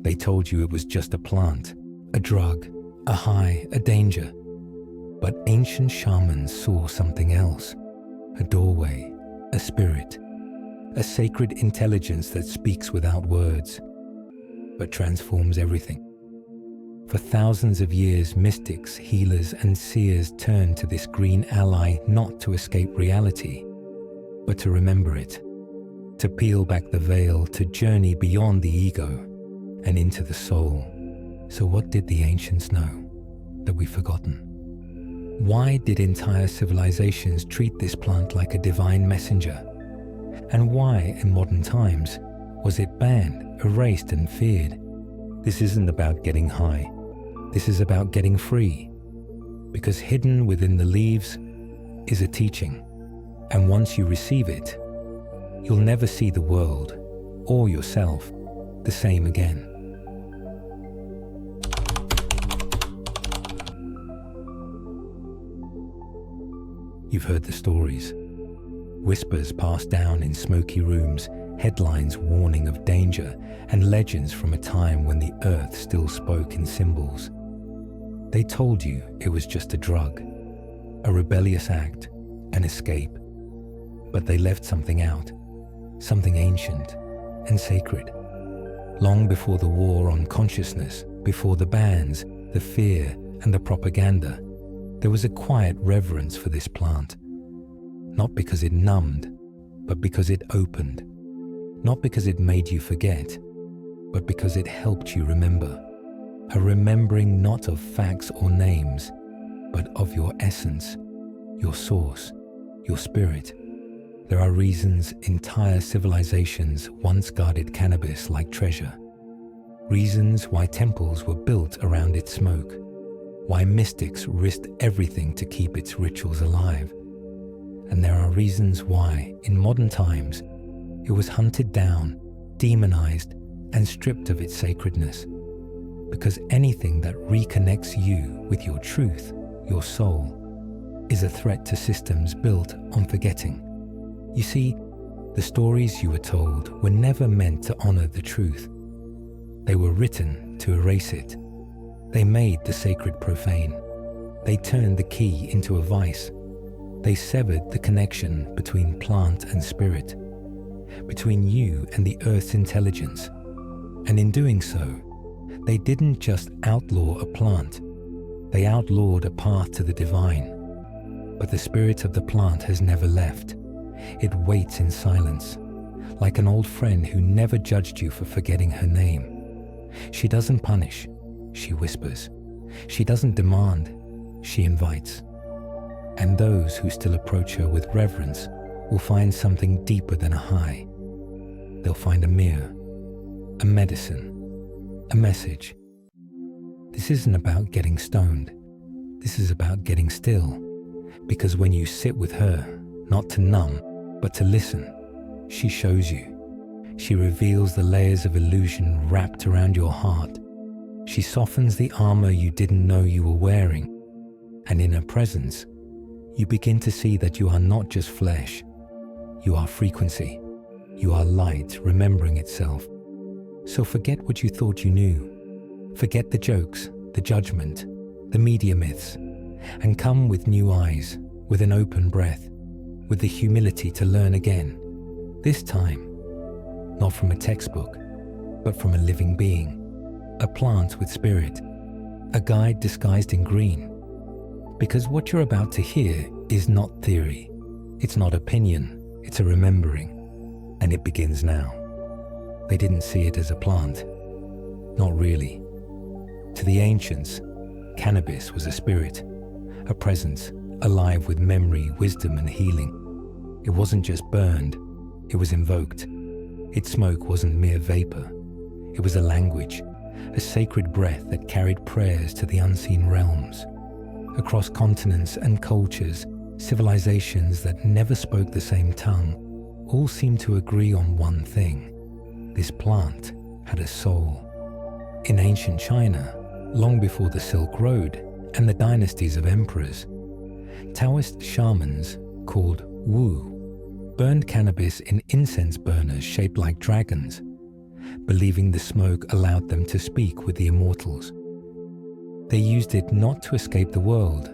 They told you it was just a plant, a drug, a high, a danger. But ancient shamans saw something else, a doorway, a spirit, a sacred intelligence that speaks without words, but transforms everything. For thousands of years, mystics, healers, and seers turned to this green ally not to escape reality, but to remember it, to peel back the veil, to journey beyond the ego and into the soul. So what did the ancients know that we've forgotten? Why did entire civilizations treat this plant like a divine messenger? And why, in modern times, was it banned, erased, and feared? This isn't about getting high. This is about getting free. Because hidden within the leaves is a teaching. And once you receive it, you'll never see the world or yourself the same again. You've heard the stories. Whispers passed down in smoky rooms, headlines warning of danger, and legends from a time when the earth still spoke in symbols. They told you it was just a drug, a rebellious act, an escape. But they left something out, something ancient and sacred. Long before the war on consciousness, before the bans, the fear, and the propaganda, there was a quiet reverence for this plant. Not because it numbed, but because it opened. Not because it made you forget, but because it helped you remember. A remembering not of facts or names, but of your essence, your source, your spirit. There are reasons entire civilizations once guarded cannabis like treasure. Reasons why temples were built around its smoke. Why mystics risked everything to keep its rituals alive. And there are reasons why, in modern times, it was hunted down, demonized, and stripped of its sacredness. Because anything that reconnects you with your truth, your soul, is a threat to systems built on forgetting. You see, the stories you were told were never meant to honor the truth. They were written to erase it. They made the sacred profane. They turned the key into a vice. They severed the connection between plant and spirit, between you and the earth's intelligence. And in doing so, they didn't just outlaw a plant, they outlawed a path to the divine. But the spirit of the plant has never left. It waits in silence, like an old friend who never judged you for forgetting her name. She doesn't punish, she whispers. She doesn't demand, she invites. And those who still approach her with reverence will find something deeper than a high. They'll find a mirror, a medicine, a message. This isn't about getting stoned. This is about getting still. Because when you sit with her, not to numb, but to listen, she shows you. She reveals the layers of illusion wrapped around your heart. She softens the armor you didn't know you were wearing. And in her presence, you begin to see that you are not just flesh. You are frequency. You are light remembering itself. So forget what you thought you knew. Forget the jokes, the judgment, the media myths, and come with new eyes, with an open breath, with the humility to learn again. This time, not from a textbook, but from a living being, a plant with spirit, a guide disguised in green. Because what you're about to hear is not theory, it's not opinion, it's a remembering, and it begins now. They didn't see it as a plant, not really. To the ancients, cannabis was a spirit, a presence, alive with memory, wisdom, and healing. It wasn't just burned, it was invoked. Its smoke wasn't mere vapor. It was a language, a sacred breath that carried prayers to the unseen realms. Across continents and cultures, civilizations that never spoke the same tongue, all seemed to agree on one thing. This plant had a soul. In ancient China, long before the Silk Road and the dynasties of emperors, Taoist shamans called Wu burned cannabis in incense burners shaped like dragons. believing the smoke allowed them to speak with the immortals. They used it not to escape the world,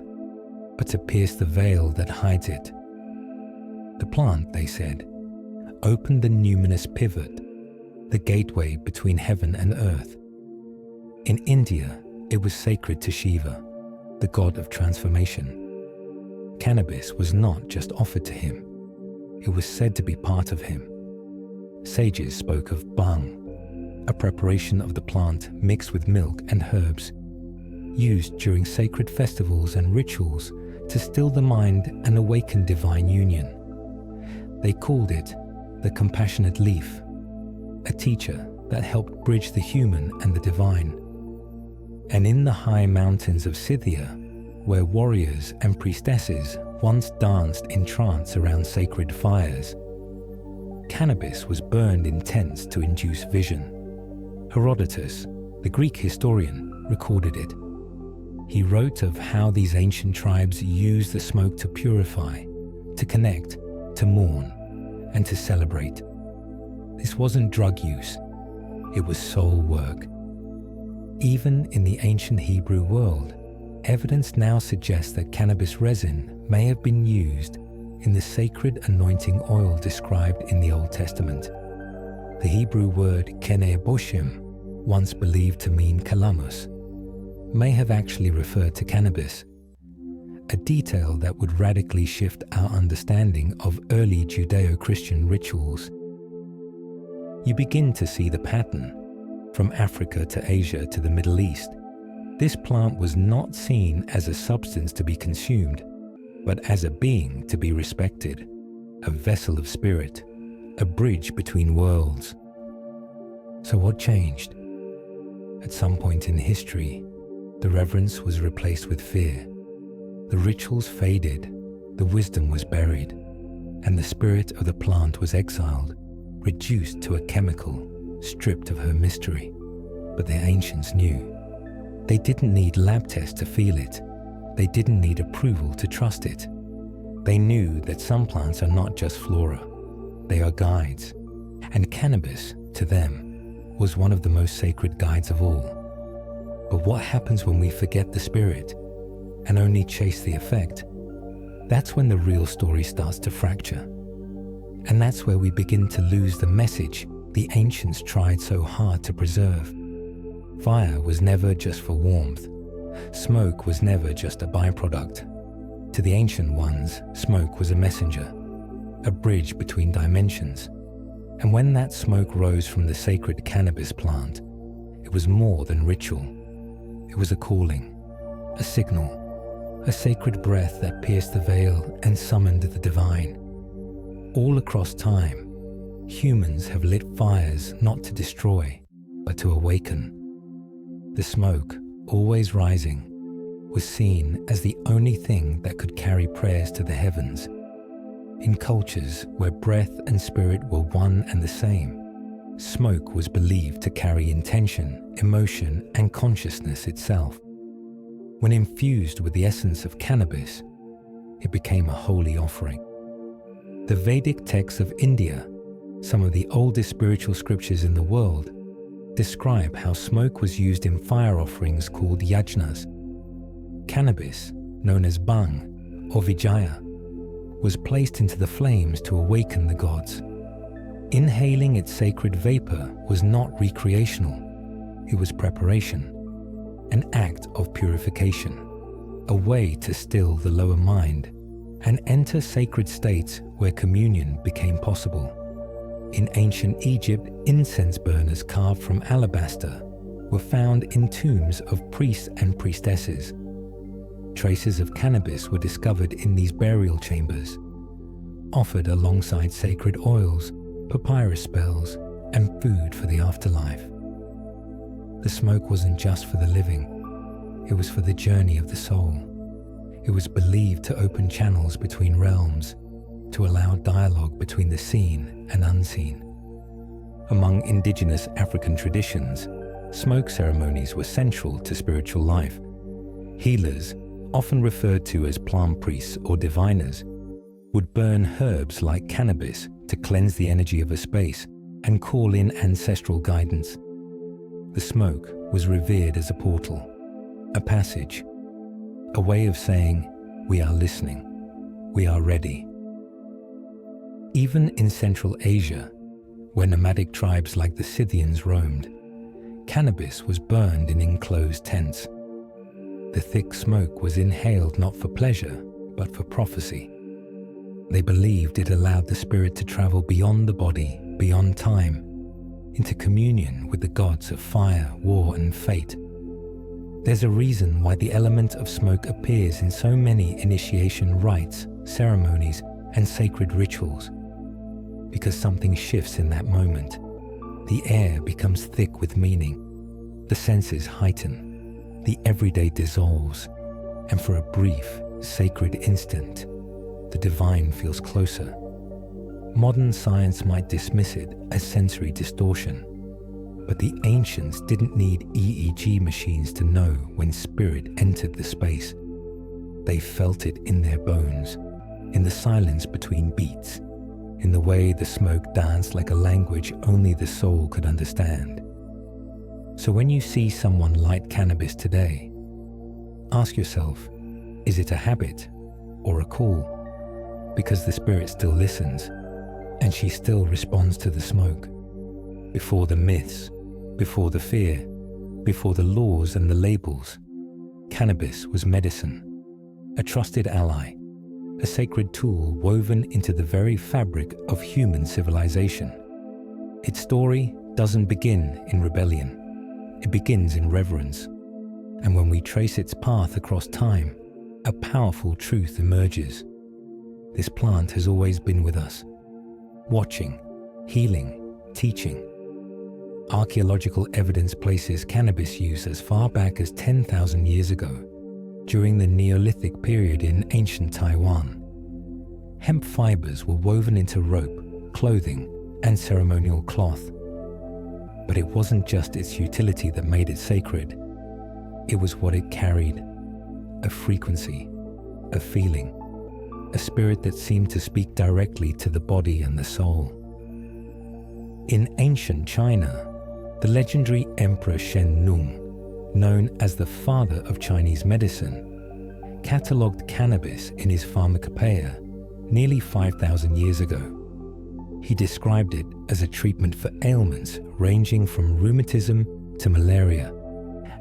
but to pierce the veil that hides it. The plant, they said, opened the numinous pivot, the gateway between heaven and earth. In India, it was sacred to Shiva, the god of transformation. Cannabis was not just offered to him, it was said to be part of him. Sages spoke of bhang, a preparation of the plant mixed with milk and herbs, used during sacred festivals and rituals to still the mind and awaken divine union. They called it the compassionate leaf, a teacher that helped bridge the human and the divine. And in the high mountains of Scythia, where warriors and priestesses once danced in trance around sacred fires, cannabis was burned in tents to induce vision. Herodotus, the Greek historian, recorded it. He wrote of how these ancient tribes used the smoke to purify, to connect, to mourn, and to celebrate. This wasn't drug use, it was soul work. Even in the ancient Hebrew world, evidence now suggests that cannabis resin may have been used in the sacred anointing oil described in the Old Testament. The Hebrew word keneboshim, once believed to mean calamus, may have actually referred to cannabis, a detail that would radically shift our understanding of early Judeo-Christian rituals. You begin to see the pattern. From Africa to Asia to the Middle East, this plant was not seen as a substance to be consumed, but as a being to be respected, a vessel of spirit, a bridge between worlds. So what changed? At some point in history, the reverence was replaced with fear. The rituals faded, the wisdom was buried, and the spirit of the plant was exiled, reduced to a chemical, stripped of her mystery. But the ancients knew. They didn't need lab tests to feel it. They didn't need approval to trust it. They knew that some plants are not just flora. They are guides. And cannabis, to them, was one of the most sacred guides of all. But what happens when we forget the spirit and only chase the effect? That's when the real story starts to fracture. And that's where we begin to lose the message the ancients tried so hard to preserve. Fire was never just for warmth. Smoke was never just a byproduct. To the ancient ones, smoke was a messenger, a bridge between dimensions. And when that smoke rose from the sacred cannabis plant, it was more than ritual. It was a calling, a signal, a sacred breath that pierced the veil and summoned the divine. All across time, humans have lit fires not to destroy, but to awaken. The smoke, always rising, was seen as the only thing that could carry prayers to the heavens. In cultures where breath and spirit were one and the same, smoke was believed to carry intention, emotion, and consciousness itself. When infused with the essence of cannabis, it became a holy offering. The Vedic texts of India, some of the oldest spiritual scriptures in the world, describe how smoke was used in fire offerings called yajnas. Cannabis, known as bhang or vijaya, was placed into the flames to awaken the gods. Inhaling its sacred vapor was not recreational, it was preparation, an act of purification, a way to still the lower mind and enter sacred states where communion became possible. In ancient Egypt, incense burners carved from alabaster were found in tombs of priests and priestesses. Traces of cannabis were discovered in these burial chambers, offered alongside sacred oils, papyrus spells, and food for the afterlife. The smoke wasn't just for the living, it was for the journey of the soul. It was believed to open channels between realms, to allow dialogue between the seen and unseen. Among indigenous African traditions, smoke ceremonies were central to spiritual life. Healers, often referred to as plant priests or diviners, would burn herbs like cannabis to cleanse the energy of a space and call in ancestral guidance. The smoke was revered as a portal, a passage, a way of saying, "We are listening, we are ready." Even in Central Asia, where nomadic tribes like the Scythians roamed, cannabis was burned in enclosed tents. The thick smoke was inhaled not for pleasure, but for prophecy. They believed it allowed the spirit to travel beyond the body, beyond time, into communion with the gods of fire, war, and fate. There's a reason why the element of smoke appears in so many initiation rites, ceremonies, and sacred rituals. Because something shifts in that moment. The air becomes thick with meaning. The senses heighten. The everyday dissolves. And for a brief, sacred instant, the divine feels closer. Modern science might dismiss it as sensory distortion, but the ancients didn't need EEG machines to know when spirit entered the space. They felt it in their bones, in the silence between beats, in the way the smoke danced like a language only the soul could understand. So when you see someone light cannabis today, ask yourself, is it a habit or a call? Because the spirit still listens, and she still responds to the smoke. Before the myths, before the fear, before the laws and the labels, cannabis was medicine, a trusted ally, a sacred tool woven into the very fabric of human civilization. Its story doesn't begin in rebellion. It begins in reverence. And when we trace its path across time, a powerful truth emerges. This plant has always been with us, watching, healing, teaching. Archaeological evidence places cannabis use as far back as 10,000 years ago, during the Neolithic period in ancient Taiwan. Hemp fibers were woven into rope, clothing, and ceremonial cloth. But it wasn't just its utility that made it sacred. It was what it carried, a frequency, a feeling, a spirit that seemed to speak directly to the body and the soul. In ancient China, the legendary Emperor Shen Nung, known as the father of Chinese medicine, catalogued cannabis in his Pharmacopoeia nearly 5,000 years ago. He described it as a treatment for ailments ranging from rheumatism to malaria,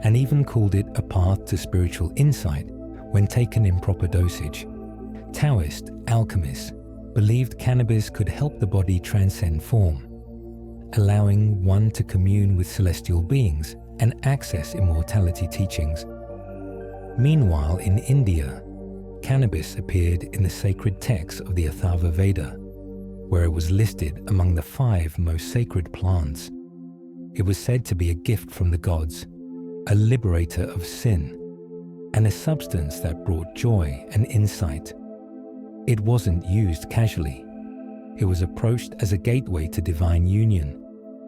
and even called it a path to spiritual insight when taken in proper dosage. Taoist alchemists believed cannabis could help the body transcend form, allowing one to commune with celestial beings and access immortality teachings. Meanwhile, in India, cannabis appeared in the sacred texts of the Atharva Veda, where it was listed among the 5 most sacred plants. It was said to be a gift from the gods, a liberator of sin, and a substance that brought joy and insight. It wasn't used casually. It was approached as a gateway to divine union,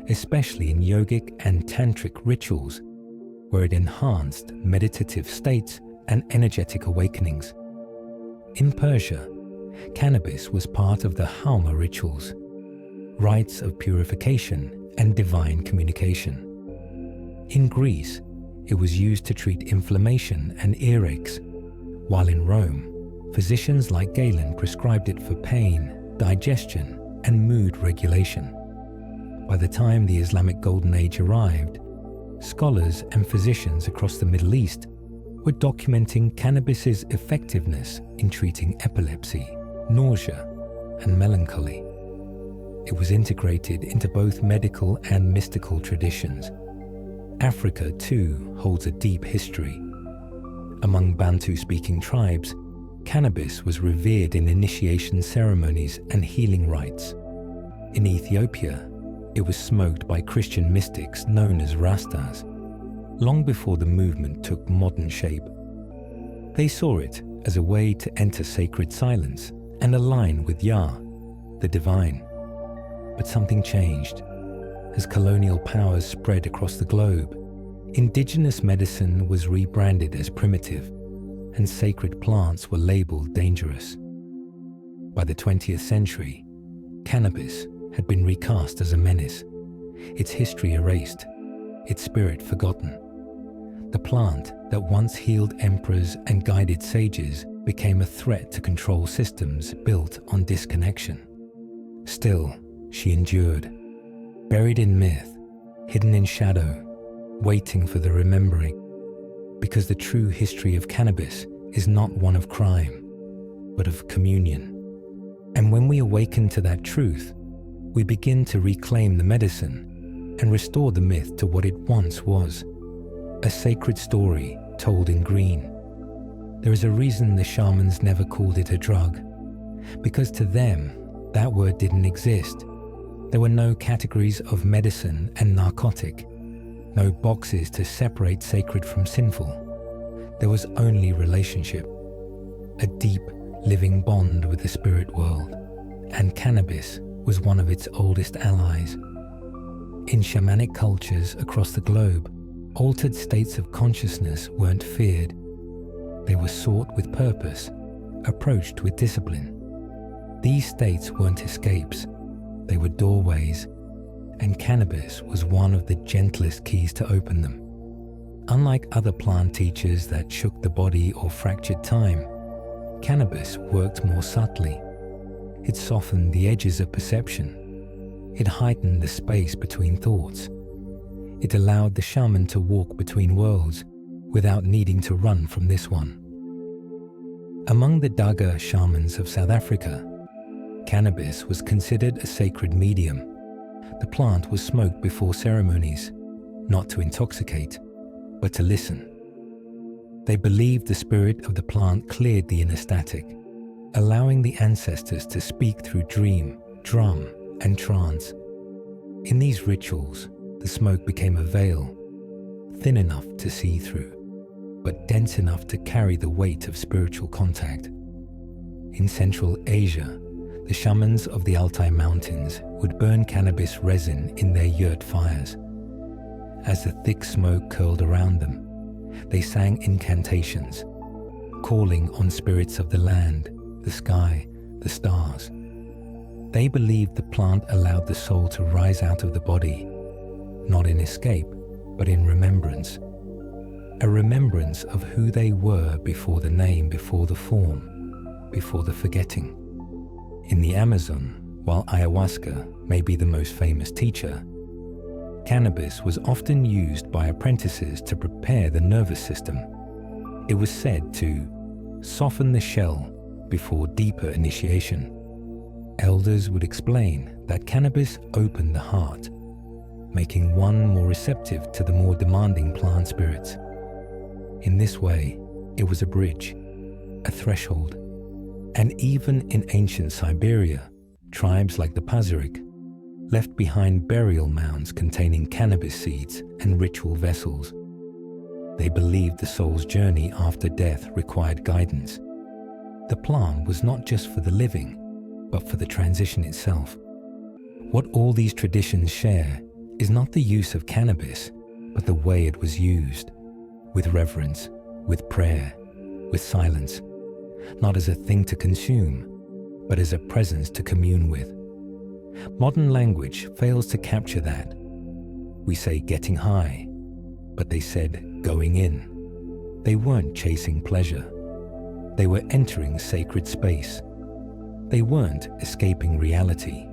especially in yogic and tantric rituals, where it enhanced meditative states and energetic awakenings. In Persia, cannabis was part of the Hauma rituals, rites of purification and divine communication. In Greece, it was used to treat inflammation and earaches, while in Rome, physicians like Galen prescribed it for pain, digestion, and mood regulation. By the time the Islamic Golden Age arrived, scholars and physicians across the Middle East were documenting cannabis's effectiveness in treating epilepsy, nausea, and melancholy. It was integrated into both medical and mystical traditions. Africa, too, holds a deep history. Among Bantu-speaking tribes, cannabis was revered in initiation ceremonies and healing rites. In Ethiopia, it was smoked by Christian mystics known as Rastas, long before the movement took modern shape. They saw it as a way to enter sacred silence and align with Yah, the divine. But something changed. As colonial powers spread across the globe, indigenous medicine was rebranded as primitive, and sacred plants were labeled dangerous. By the 20th century, cannabis had been recast as a menace, its history erased, its spirit forgotten. The plant that once healed emperors and guided sages became a threat to control systems built on disconnection. Still, she endured, buried in myth, hidden in shadow, waiting for the remembering. Because the true history of cannabis is not one of crime, but of communion. And when we awaken to that truth, we begin to reclaim the medicine and restore the myth to what it once was, a sacred story told in green. There is a reason the shamans never called it a drug, because to them, that word didn't exist. There were no categories of medicine and narcotic, no boxes to separate sacred from sinful. There was only relationship, a deep, living bond with the spirit world, and cannabis was one of its oldest allies. In shamanic cultures across the globe, altered states of consciousness weren't feared. They were sought with purpose, approached with discipline. These states weren't escapes, they were doorways, and cannabis was one of the gentlest keys to open them. Unlike other plant teachers that shook the body or fractured time, cannabis worked more subtly. It softened the edges of perception. It heightened the space between thoughts. It allowed the shaman to walk between worlds without needing to run from this one. Among the Daga shamans of South Africa, cannabis was considered a sacred medium. The plant was smoked before ceremonies, not to intoxicate, but to listen. They believed the spirit of the plant cleared the inner static, allowing the ancestors to speak through dream, drum, and trance. In these rituals, the smoke became a veil, thin enough to see through, but dense enough to carry the weight of spiritual contact. In Central Asia, the shamans of the Altai Mountains would burn cannabis resin in their yurt fires. As the thick smoke curled around them, they sang incantations, calling on spirits of the land, the sky, the stars. They believed the plant allowed the soul to rise out of the body, not in escape, but in remembrance. A remembrance of who they were before the name, before the form, before the forgetting. In the Amazon, while ayahuasca may be the most famous teacher, cannabis was often used by apprentices to prepare the nervous system. It was said to soften the shell before deeper initiation. Elders would explain that cannabis opened the heart, making one more receptive to the more demanding plant spirits. In this way, it was a bridge, a threshold. And even in ancient Siberia, tribes like the Pazyryk left behind burial mounds containing cannabis seeds and ritual vessels. They believed the soul's journey after death required guidance. The plant was not just for the living, but for the transition itself. What all these traditions share is not the use of cannabis, but the way it was used, with reverence, with prayer, with silence, not as a thing to consume, but as a presence to commune with. Modern language fails to capture that. We say getting high, but they said going in. They weren't chasing pleasure. They were entering sacred space. They weren't escaping reality.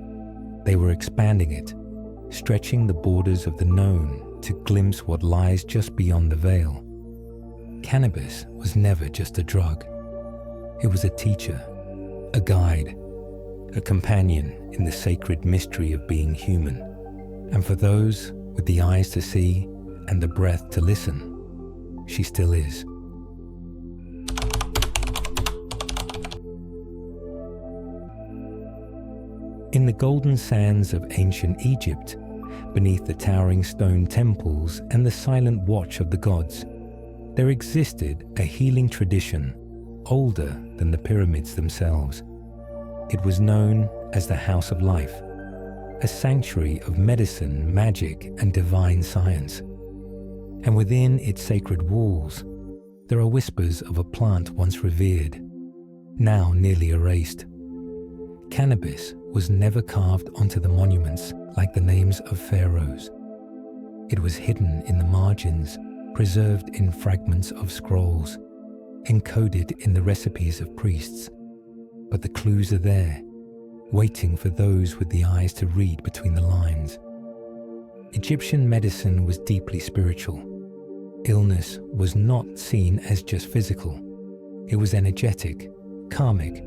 They were expanding it, stretching the borders of the known to glimpse what lies just beyond the veil. Cannabis was never just a drug. It was a teacher, a guide, a companion in the sacred mystery of being human. And for those with the eyes to see and the breath to listen, she still is. In the golden sands of ancient Egypt, beneath the towering stone temples and the silent watch of the gods, there existed a healing tradition older than the pyramids themselves. It was known as the House of Life, a sanctuary of medicine, magic, and divine science. And within its sacred walls, there are whispers of a plant once revered, now nearly erased. Cannabis was never carved onto the monuments like the names of pharaohs. It was hidden in the margins, preserved in fragments of scrolls, encoded in the recipes of priests. But the clues are there, waiting for those with the eyes to read between the lines. Egyptian medicine was deeply spiritual. Illness was not seen as just physical. It was energetic, karmic,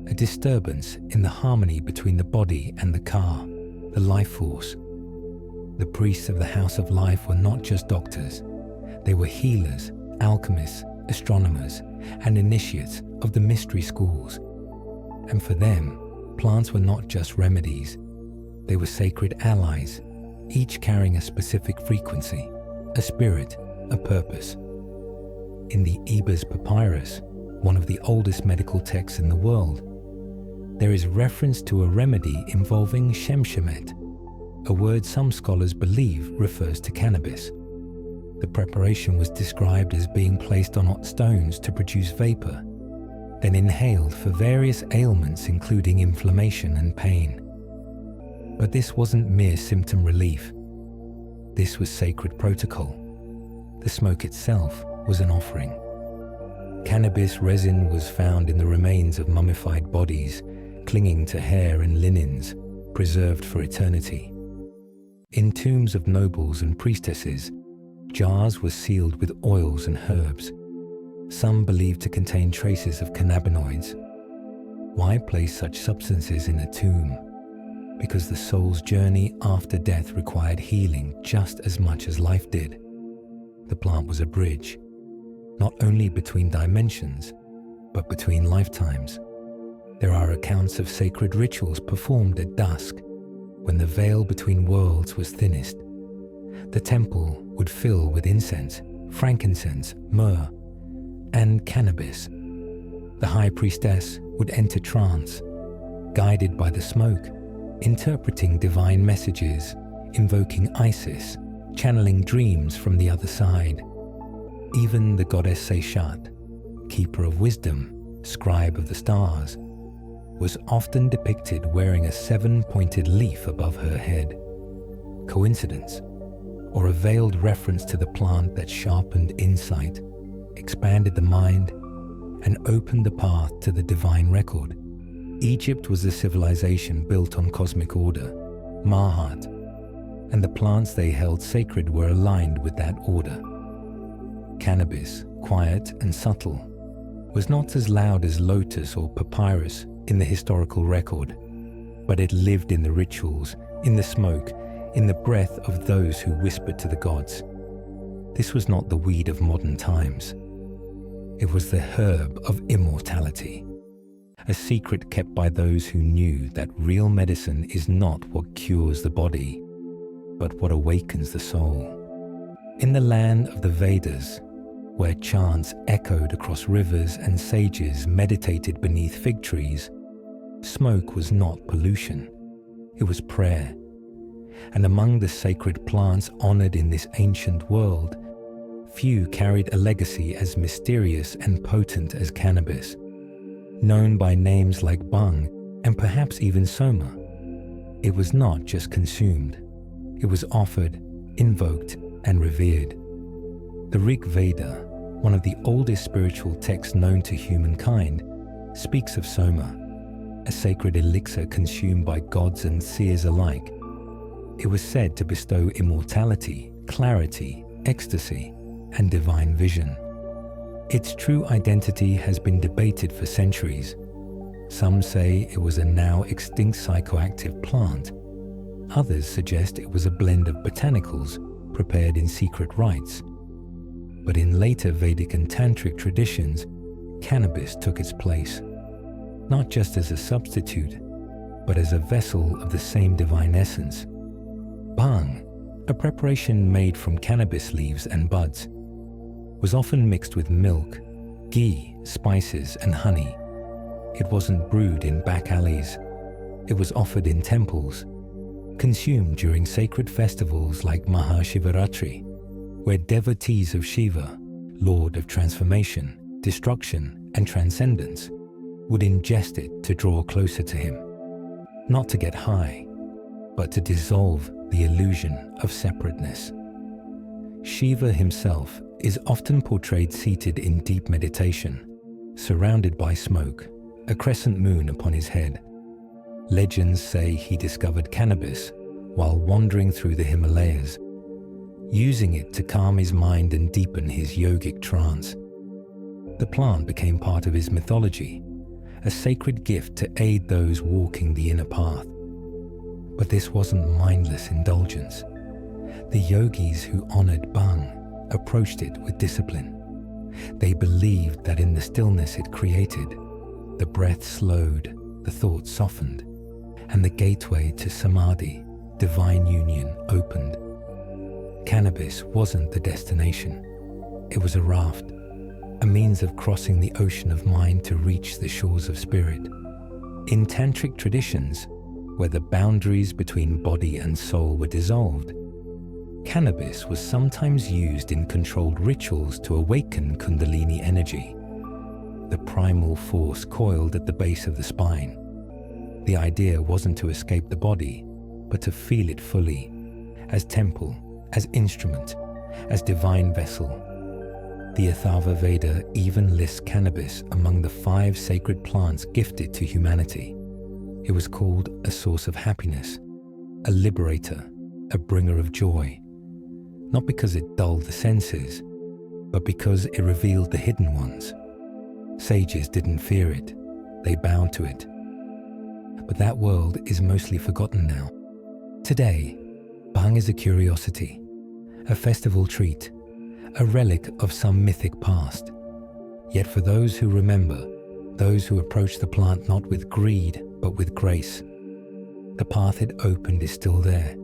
a disturbance in the harmony between the body and the ka, the life force. The priests of the House of Life were not just doctors. They were healers, alchemists, astronomers, and initiates of the mystery schools. And for them, plants were not just remedies. They were sacred allies, each carrying a specific frequency, a spirit, a purpose. In the Ebers Papyrus, one of the oldest medical texts in the world, there is reference to a remedy involving shemshemet, a word some scholars believe refers to cannabis. The preparation was described as being placed on hot stones to produce vapor, then inhaled for various ailments including inflammation and pain. But this wasn't mere symptom relief. This was sacred protocol. The smoke itself was an offering. Cannabis resin was found in the remains of mummified bodies, clinging to hair and linens, preserved for eternity. In tombs of nobles and priestesses, jars were sealed with oils and herbs, some believed to contain traces of cannabinoids. Why place such substances in a tomb? Because the soul's journey after death required healing just as much as life did. The plant was a bridge, not only between dimensions, but between lifetimes. There are accounts of sacred rituals performed at dusk, when the veil between worlds was thinnest. The temple would fill with incense, frankincense, myrrh, and cannabis. The high priestess would enter trance, guided by the smoke, interpreting divine messages, invoking Isis, channeling dreams from the other side. Even the goddess Seishat, keeper of wisdom, scribe of the stars, was often depicted wearing a 7-pointed leaf above her head. Coincidence? Or a veiled reference to the plant that sharpened insight, expanded the mind, and opened the path to the divine record? Egypt was a civilization built on cosmic order, Mahat, and the plants they held sacred were aligned with that order. Cannabis, quiet and subtle, was not as loud as lotus or papyrus in the historical record, but it lived in the rituals, in the smoke, in the breath of those who whispered to the gods. This was not the weed of modern times. It was the herb of immortality, a secret kept by those who knew that real medicine is not what cures the body, but what awakens the soul. In the land of the Vedas, where chants echoed across rivers and sages meditated beneath fig trees, smoke was not pollution, it was prayer. And among the sacred plants honored in this ancient world, few carried a legacy as mysterious and potent as cannabis, known by names like bhang and perhaps even soma. It was not just consumed, it was offered, invoked, and revered. The Rig Veda, one of the oldest spiritual texts known to humankind, speaks of soma, a sacred elixir consumed by gods and seers alike. It was said to bestow immortality, clarity, ecstasy, and divine vision. Its true identity has been debated for centuries. Some say it was a now extinct psychoactive plant. Others suggest it was a blend of botanicals prepared in secret rites. But in later Vedic and Tantric traditions, cannabis took its place, not just as a substitute, but as a vessel of the same divine essence. Bhang, a preparation made from cannabis leaves and buds, was often mixed with milk, ghee, spices, and honey. It wasn't brewed in back alleys. It was offered in temples, consumed during sacred festivals like Mahashivaratri, where devotees of Shiva, Lord of transformation, destruction, and transcendence, would ingest it to draw closer to him. not to get high, but to dissolve the illusion of separateness. Shiva himself is often portrayed seated in deep meditation, surrounded by smoke, a crescent moon upon his head. Legends say he discovered cannabis while wandering through the Himalayas, using it to calm his mind and deepen his yogic trance. The plant became part of his mythology, a sacred gift to aid those walking the inner path. But this wasn't mindless indulgence. The yogis who honored Bhang approached it with discipline. They believed that in the stillness it created, the breath slowed, the thoughts softened, and the gateway to samadhi, divine union, opened. Cannabis wasn't the destination. It was a raft, a means of crossing the ocean of mind to reach the shores of spirit. In tantric traditions, where the boundaries between body and soul were dissolved, cannabis was sometimes used in controlled rituals to awaken Kundalini energy, the primal force coiled at the base of the spine. The idea wasn't to escape the body, but to feel it fully, as temple, as instrument, as divine vessel. The Atharva Veda even lists cannabis among the 5 sacred plants gifted to humanity. It was called a source of happiness, a liberator, a bringer of joy, not because it dulled the senses, but because it revealed the hidden ones. Sages didn't fear it, they bowed to it. But that world is mostly forgotten now. Today, Bhang is a curiosity, a festival treat, a relic of some mythic past. Yet for those who remember, those who approach the plant not with greed, but with grace, the path it opened is still there,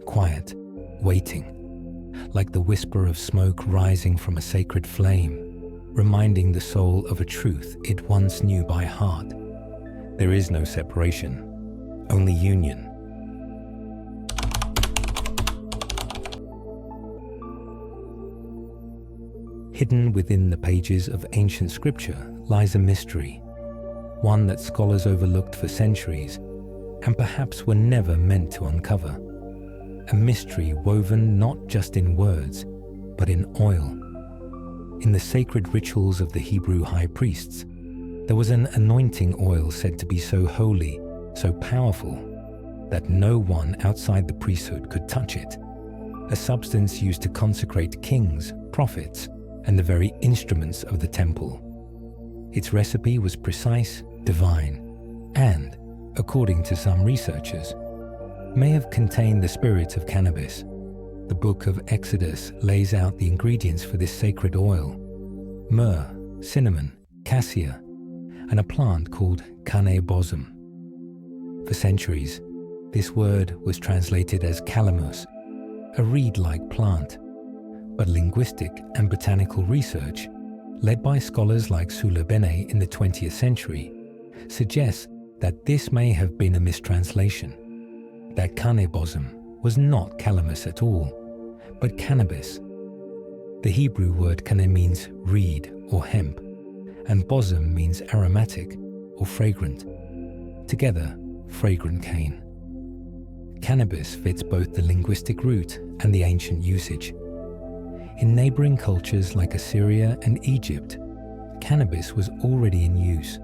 quiet, waiting, like the whisper of smoke rising from a sacred flame, reminding the soul of a truth it once knew by heart. There is no separation, only union. Hidden within the pages of ancient scripture lies a mystery, one that scholars overlooked for centuries and perhaps were never meant to uncover. A mystery woven not just in words, but in oil. In the sacred rituals of the Hebrew high priests, there was an anointing oil said to be so holy, so powerful, that no one outside the priesthood could touch it. A substance used to consecrate kings, prophets, and the very instruments of the temple. Its recipe was precise, divine, and, according to some researchers, may have contained the spirit of cannabis. The book of Exodus lays out the ingredients for this sacred oil: myrrh, cinnamon, cassia, and a plant called cane bosum. For centuries, this word was translated as calamus, a reed-like plant. But linguistic and botanical research, led by scholars like Sula Bene in the 20th century, suggests that this may have been a mistranslation, that cane bosum was not calamus at all, but cannabis. The Hebrew word cane means reed or hemp, and bosum means aromatic or fragrant. Together, fragrant cane. Cannabis fits both the linguistic root and the ancient usage. In neighboring cultures like Assyria and Egypt, cannabis was already in use.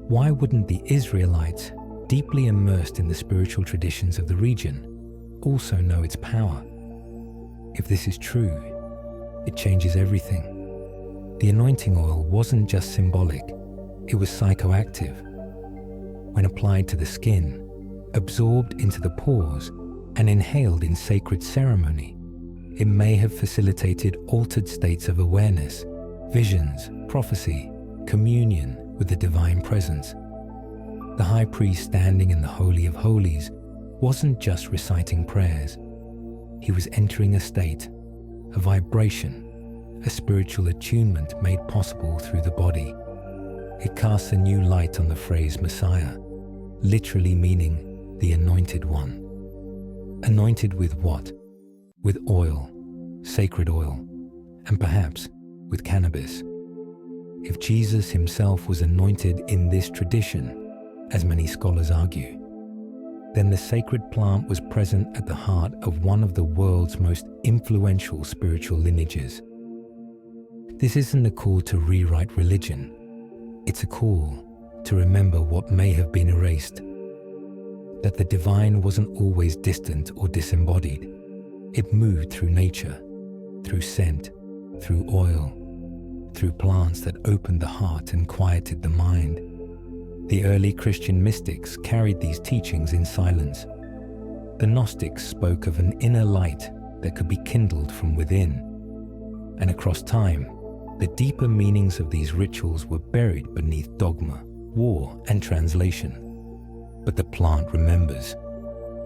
Why wouldn't the Israelites, deeply immersed in the spiritual traditions of the region, also know its power? If this is true, it changes everything. The anointing oil wasn't just symbolic, it was psychoactive. When applied to the skin, absorbed into the pores, and inhaled in sacred ceremony, it may have facilitated altered states of awareness, visions, prophecy, communion with the divine presence. The high priest standing in the Holy of Holies wasn't just reciting prayers. He was entering a state, a vibration, a spiritual attunement made possible through the body. It casts a new light on the phrase Messiah, literally meaning the anointed one. Anointed with what? With oil, sacred oil, and perhaps with cannabis. If Jesus himself was anointed in this tradition, as many scholars argue, then the sacred plant was present at the heart of one of the world's most influential spiritual lineages. This isn't a call to rewrite religion. It's a call to remember what may have been erased. That the divine wasn't always distant or disembodied. It moved through nature, through scent, through oil, through plants that opened the heart and quieted the mind. The early Christian mystics carried these teachings in silence. The Gnostics spoke of an inner light that could be kindled from within. And across time, the deeper meanings of these rituals were buried beneath dogma, war, and translation. But the plant remembers.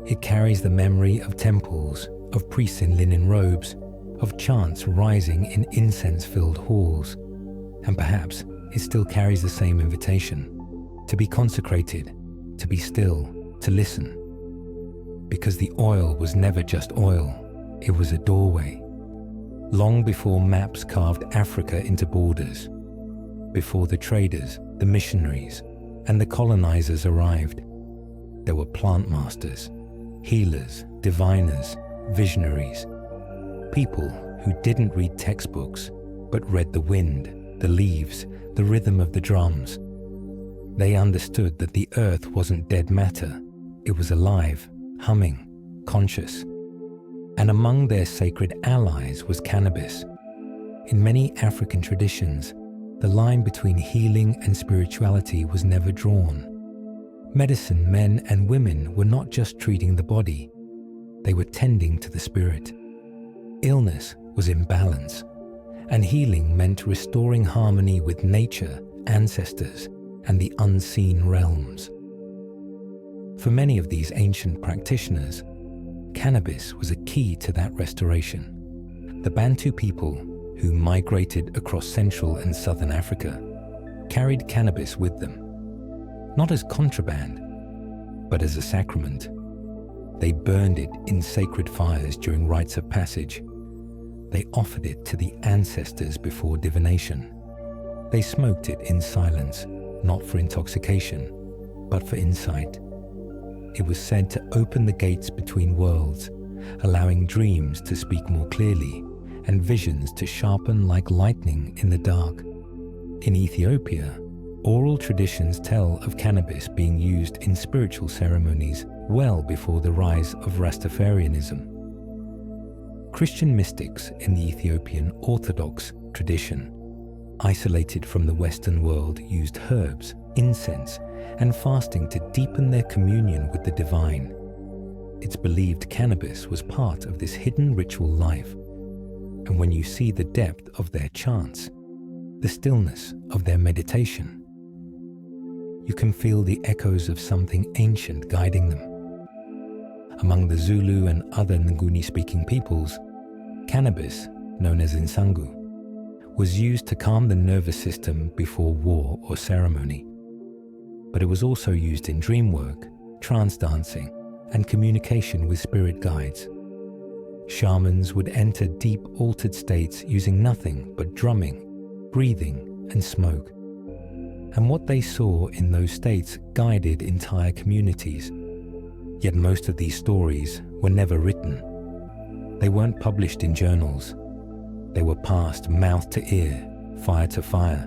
It carries the memory of temples, of priests in linen robes, of chants rising in incense-filled halls. And perhaps it still carries the same invitation, to be consecrated, to be still, to listen. Because the oil was never just oil, it was a doorway. Long before maps carved Africa into borders, before the traders, the missionaries, and the colonizers arrived, there were plant masters, healers, diviners, visionaries, people who didn't read textbooks, but read the wind, the leaves, the rhythm of the drums. They understood that the earth wasn't dead matter, it was alive, humming, conscious. And among their sacred allies was cannabis. In many African traditions, the line between healing and spirituality was never drawn. Medicine men and women were not just treating the body, they were tending to the spirit. Illness was imbalance, and healing meant restoring harmony with nature, ancestors, and the unseen realms. For many of these ancient practitioners, cannabis was a key to that restoration. The Bantu people, who migrated across Central and Southern Africa, carried cannabis with them, not as contraband, but as a sacrament. They burned it in sacred fires during rites of passage. They offered it to the ancestors before divination. They smoked it in silence, not for intoxication, but for insight. It was said to open the gates between worlds, allowing dreams to speak more clearly and visions to sharpen like lightning in the dark. In Ethiopia, oral traditions tell of cannabis being used in spiritual ceremonies well before the rise of Rastafarianism. Christian mystics in the Ethiopian Orthodox tradition, isolated from the Western world, used herbs, incense, and fasting to deepen their communion with the divine. It's believed cannabis was part of this hidden ritual life, and when you see the depth of their chants, the stillness of their meditation, you can feel the echoes of something ancient guiding them. Among the Zulu and other Nguni-speaking peoples, cannabis, known as insangu, was used to calm the nervous system before war or ceremony. But it was also used in dream work, trance dancing, and communication with spirit guides. Shamans would enter deep altered states using nothing but drumming, breathing, and smoke. And what they saw in those states guided entire communities. Yet most of these stories were never written. They weren't published in journals. They were passed mouth to ear, fire to fire.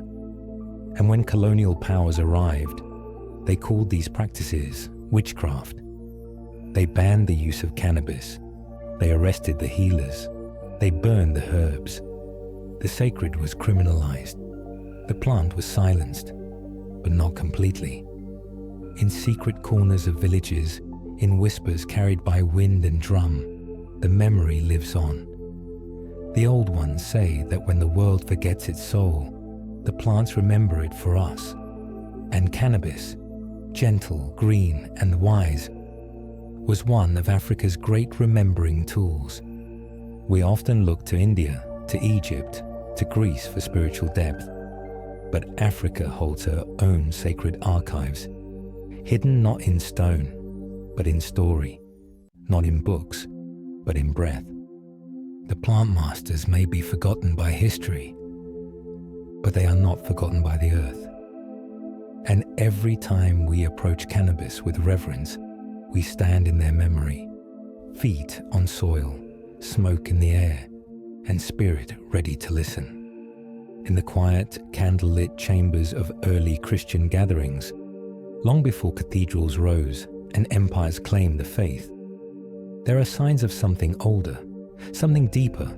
And when colonial powers arrived, they called these practices witchcraft. They banned the use of cannabis. They arrested the healers. They burned the herbs. The sacred was criminalized. The plant was silenced, but not completely. In secret corners of villages, in whispers carried by wind and drum, the memory lives on. The old ones say that when the world forgets its soul, the plants remember it for us. And cannabis, gentle, green, and wise, was one of Africa's great remembering tools. We often look to India, to Egypt, to Greece for spiritual depth. But Africa holds her own sacred archives, hidden not in stone, but in story, not in books, but in breath. The plant masters may be forgotten by history, but they are not forgotten by the earth. And every time we approach cannabis with reverence, We stand in their memory, feet on soil, smoke in the air, and spirit ready to listen. In the quiet, candlelit chambers of early Christian gatherings, long before cathedrals rose and empires claimed the faith, there are signs of something older, something deeper,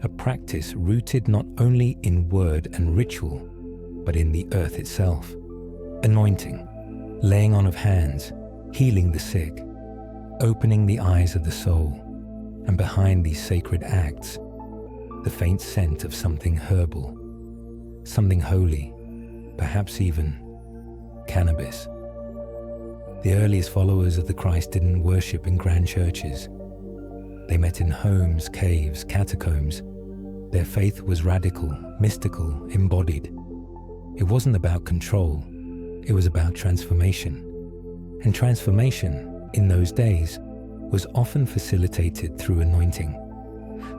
a practice rooted not only in word and ritual, but in the earth itself. Anointing, laying on of hands, healing the sick, opening the eyes of the soul, and behind these sacred acts, the faint scent of something herbal, something holy, perhaps even cannabis. The earliest followers of the Christ didn't worship in grand churches. They met in homes, caves, catacombs. Their faith was radical, mystical, embodied. It wasn't about control, it was about transformation. And transformation, in those days, was often facilitated through anointing.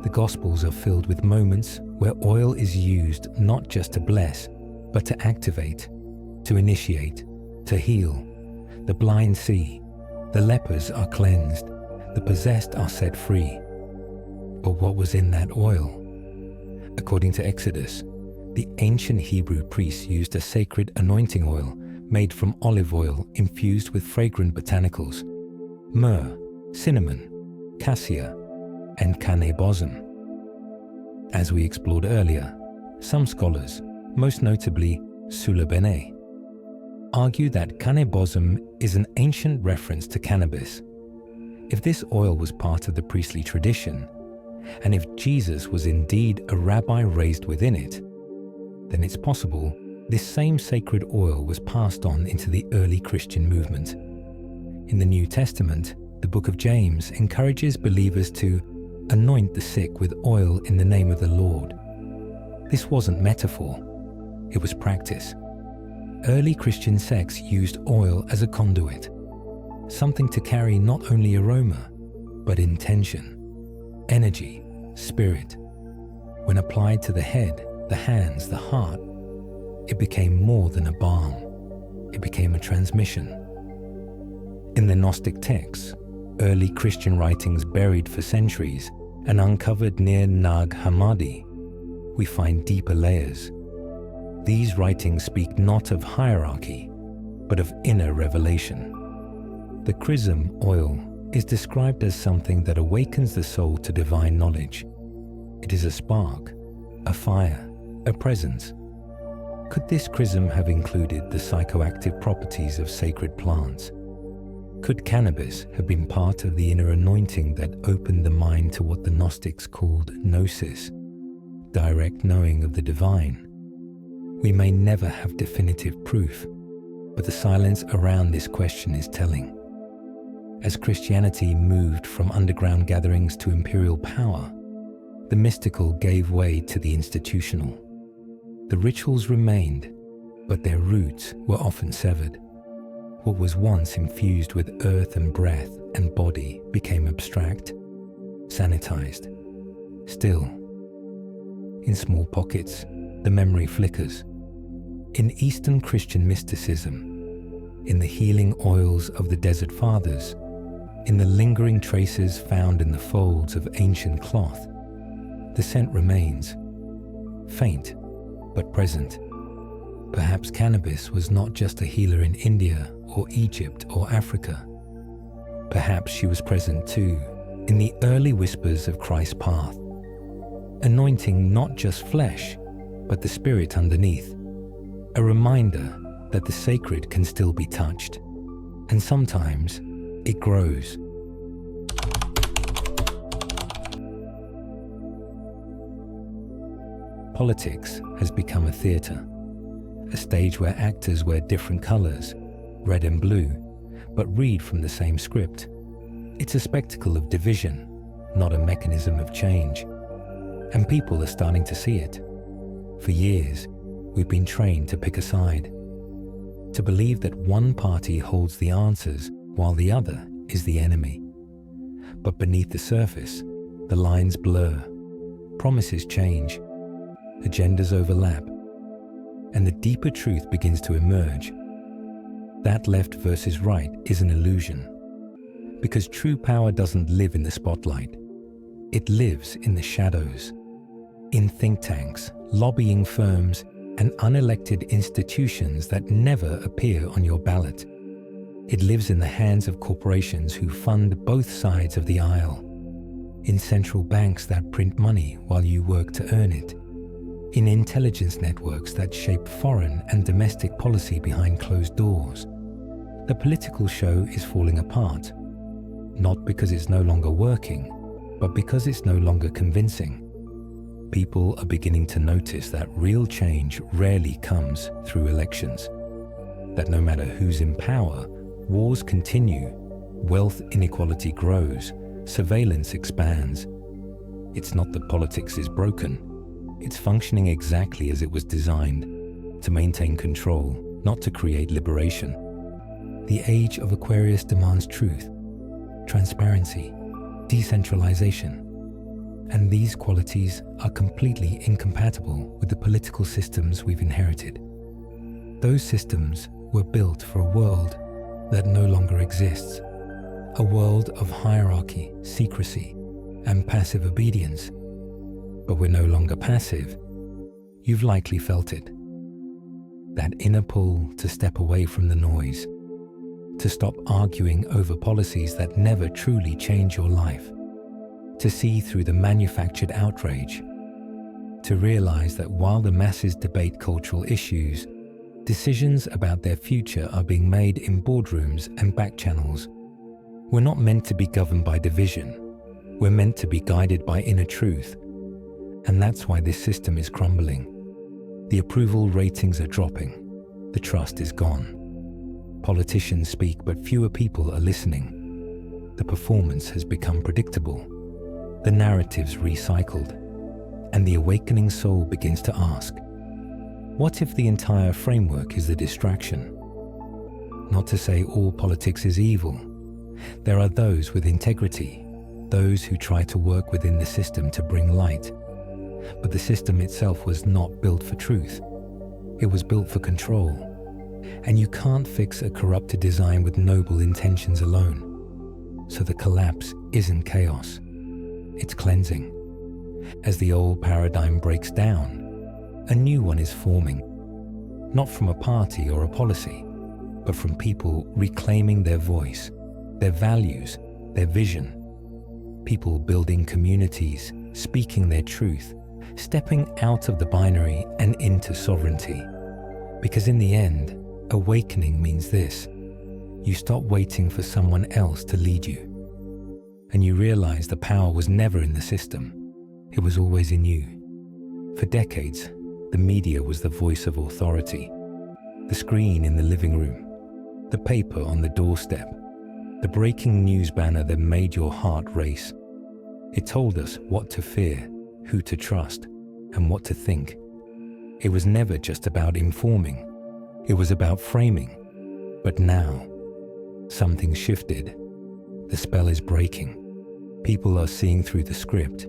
The Gospels are filled with moments where oil is used not just to bless, but to activate, to initiate, to heal. The blind see, the lepers are cleansed, the possessed are set free. But what was in that oil? According to Exodus, the ancient Hebrew priests used a sacred anointing oil made from olive oil infused with fragrant botanicals, myrrh, cinnamon, cassia, and cannae-bosom. As we explored earlier, some scholars, most notably Sula Bene, argue that cannae-bosom is an ancient reference to cannabis. If this oil was part of the priestly tradition, and if Jesus was indeed a rabbi raised within it, then it's possible this same sacred oil was passed on into the early Christian movement. In the New Testament, the book of James encourages believers to anoint the sick with oil in the name of the Lord. This wasn't metaphor, it was practice. Early Christian sects used oil as a conduit, something to carry not only aroma, but intention, energy, spirit. When applied to the head, the hands, the heart, it became more than a balm. It became a transmission. In the Gnostic texts, early Christian writings buried for centuries and uncovered near Nag Hammadi, we find deeper layers. These writings speak not of hierarchy, but of inner revelation. The chrism oil is described as something that awakens the soul to divine knowledge. It is a spark, a fire, a presence. Could this chrism have included the psychoactive properties of sacred plants? Could cannabis have been part of the inner anointing that opened the mind to what the Gnostics called gnosis, direct knowing of the divine? We may never have definitive proof, but the silence around this question is telling. As Christianity moved from underground gatherings to imperial power, the mystical gave way to the institutional. The rituals remained, but their roots were often severed. What was once infused with earth and breath and body became abstract, sanitized. Still, in small pockets, the memory flickers. In Eastern Christian mysticism, in the healing oils of the Desert Fathers, in the lingering traces found in the folds of ancient cloth, the scent remains, faint but present. Perhaps cannabis was not just a healer in India or Egypt or Africa. Perhaps she was present too in the early whispers of Christ's path, anointing not just flesh, but the spirit underneath, a reminder that the sacred can still be touched, and sometimes it grows. Politics has become a theatre, a stage where actors wear different colours, red and blue, but read from the same script. It's a spectacle of division, not a mechanism of change. And people are starting to see it. For years, we've been trained to pick a side, to believe that one party holds the answers while the other is the enemy. But beneath the surface, the lines blur, promises change, agendas overlap, and the deeper truth begins to emerge. That left versus right is an illusion. Because true power doesn't live in the spotlight. It lives in the shadows, in think tanks, lobbying firms, and unelected institutions that never appear on your ballot. It lives in the hands of corporations who fund both sides of the aisle, in central banks that print money while you work to earn it, in intelligence networks that shape foreign and domestic policy behind closed doors. The political show is falling apart, not because it's no longer working, but because it's no longer convincing. People are beginning to notice that real change rarely comes through elections, that no matter who's in power, wars continue, wealth inequality grows, surveillance expands. It's not that politics is broken. It's functioning exactly as it was designed, to maintain control, not to create liberation. The age of Aquarius demands truth, transparency, decentralization. And these qualities are completely incompatible with the political systems we've inherited. Those systems were built for a world that no longer exists, a world of hierarchy, secrecy, and passive obedience. But we're no longer passive. You've likely felt it. That inner pull to step away from the noise, to stop arguing over policies that never truly change your life, to see through the manufactured outrage, to realize that while the masses debate cultural issues, decisions about their future are being made in boardrooms and back channels. We're not meant to be governed by division. We're meant to be guided by inner truth. And that's why this system is crumbling. The approval ratings are dropping. The trust is gone. Politicians speak, but fewer people are listening. The performance has become predictable. The narrative's recycled. And the awakening soul begins to ask, what if the entire framework is a distraction? Not to say all politics is evil. There are those with integrity, those who try to work within the system to bring light. But the system itself was not built for truth. It was built for control. And you can't fix a corrupted design with noble intentions alone. So the collapse isn't chaos. It's cleansing. As the old paradigm breaks down, a new one is forming. Not from a party or a policy, but from people reclaiming their voice, their values, their vision. People building communities, speaking their truth, stepping out of the binary and into sovereignty. Because in the end, awakening means this: you stop waiting for someone else to lead you. And you realize the power was never in the system. It was always in you. For decades, the media was the voice of authority. The screen in the living room, the paper on the doorstep, the breaking news banner that made your heart race. It told us what to fear, who to trust, and what to think. It was never just about informing. It was about framing. But now, something's shifted. The spell is breaking. People are seeing through the script,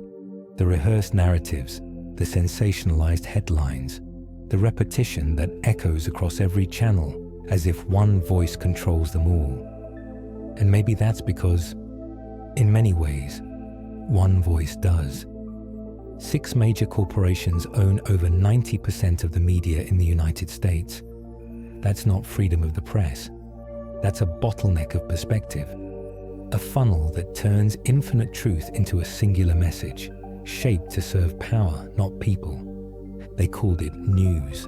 the rehearsed narratives, the sensationalized headlines, the repetition that echoes across every channel as if one voice controls them all. And maybe that's because, in many ways, one voice does. 6 major corporations own over 90% of the media in the United States. That's not freedom of the press. That's a bottleneck of perspective. A funnel that turns infinite truth into a singular message, shaped to serve power, not people. They called it news.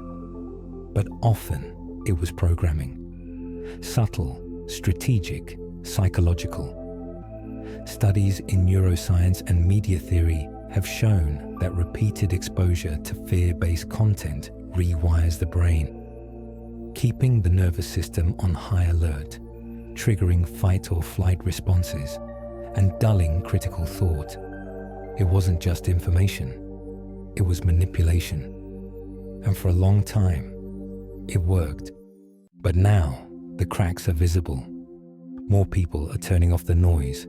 But often it was programming. Subtle, strategic, psychological. Studies in neuroscience and media theory have shown that repeated exposure to fear-based content rewires the brain, keeping the nervous system on high alert, triggering fight or flight responses, and dulling critical thought. It wasn't just information, it was manipulation. And for a long time, it worked. But now, the cracks are visible. More people are turning off the noise,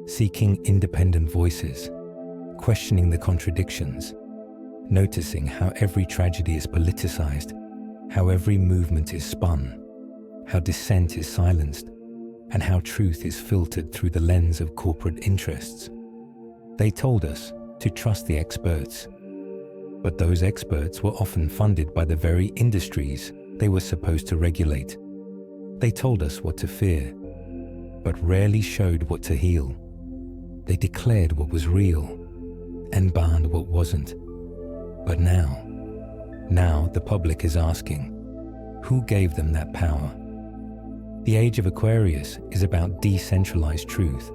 seeking independent voices, questioning the contradictions, noticing how every tragedy is politicized, how every movement is spun, how dissent is silenced, and how truth is filtered through the lens of corporate interests. They told us to trust the experts, but those experts were often funded by the very industries they were supposed to regulate. They told us what to fear, but rarely showed what to heal. They declared what was real and banned what wasn't. But now the public is asking, who gave them that power? The age of Aquarius is about decentralized truth,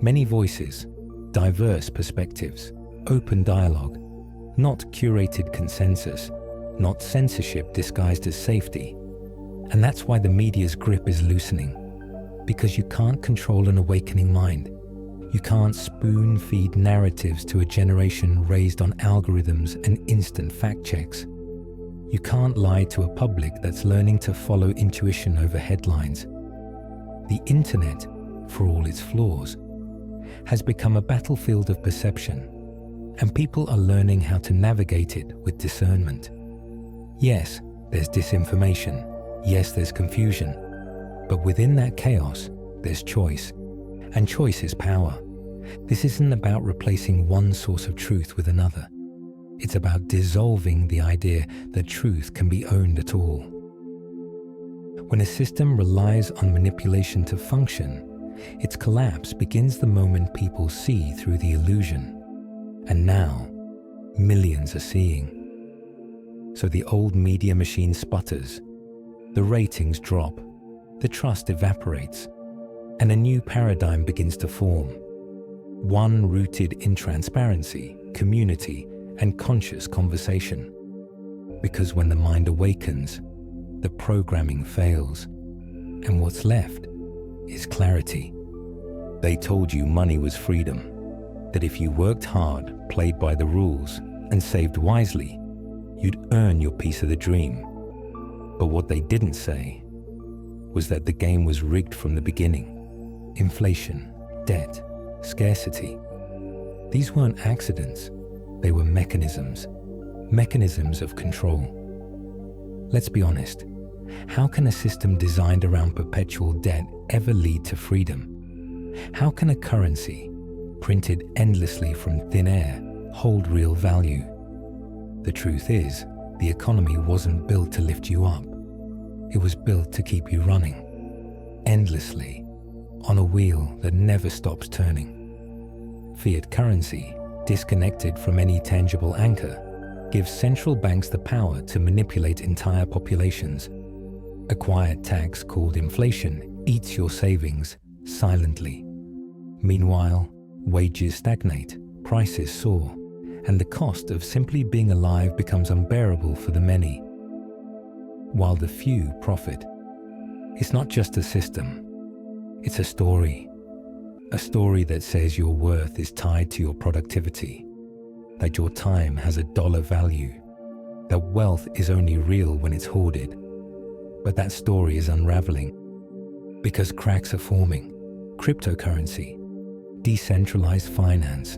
many voices, diverse perspectives, open dialogue, not curated consensus, not censorship disguised as safety. And that's why the media's grip is loosening, because you can't control an awakening mind. You can't spoon-feed narratives to a generation raised on algorithms and instant fact checks. You can't lie to a public that's learning to follow intuition over headlines. The internet, for all its flaws, has become a battlefield of perception, and people are learning how to navigate it with discernment. Yes, there's disinformation. Yes, there's confusion. But within that chaos, there's choice. And choice is power. This isn't about replacing one source of truth with another. It's about dissolving the idea that truth can be owned at all. When a system relies on manipulation to function, its collapse begins the moment people see through the illusion. And now, millions are seeing. So the old media machine sputters, the ratings drop, the trust evaporates, and a new paradigm begins to form. One rooted in transparency, community, and conscious conversation. Because when the mind awakens, the programming fails, and what's left is clarity. They told you money was freedom, that if you worked hard, played by the rules, and saved wisely, you'd earn your piece of the dream. But what they didn't say was that the game was rigged from the beginning. Inflation, debt, scarcity. These weren't accidents. They were mechanisms of control. Let's be honest. How can a system designed around perpetual debt ever lead to freedom? How can a currency, printed endlessly from thin air, hold real value? The truth is, the economy wasn't built to lift you up. It was built to keep you running, endlessly, on a wheel that never stops turning. Fiat currency, disconnected from any tangible anchor, gives central banks the power to manipulate entire populations. A quiet tax called inflation eats your savings silently. Meanwhile, wages stagnate, prices soar, and the cost of simply being alive becomes unbearable for the many, while the few profit. It's not just a system, it's a story that says your worth is tied to your productivity, that your time has a dollar value, that wealth is only real when it's hoarded. But that story is unraveling because cracks are forming. Cryptocurrency, decentralized finance,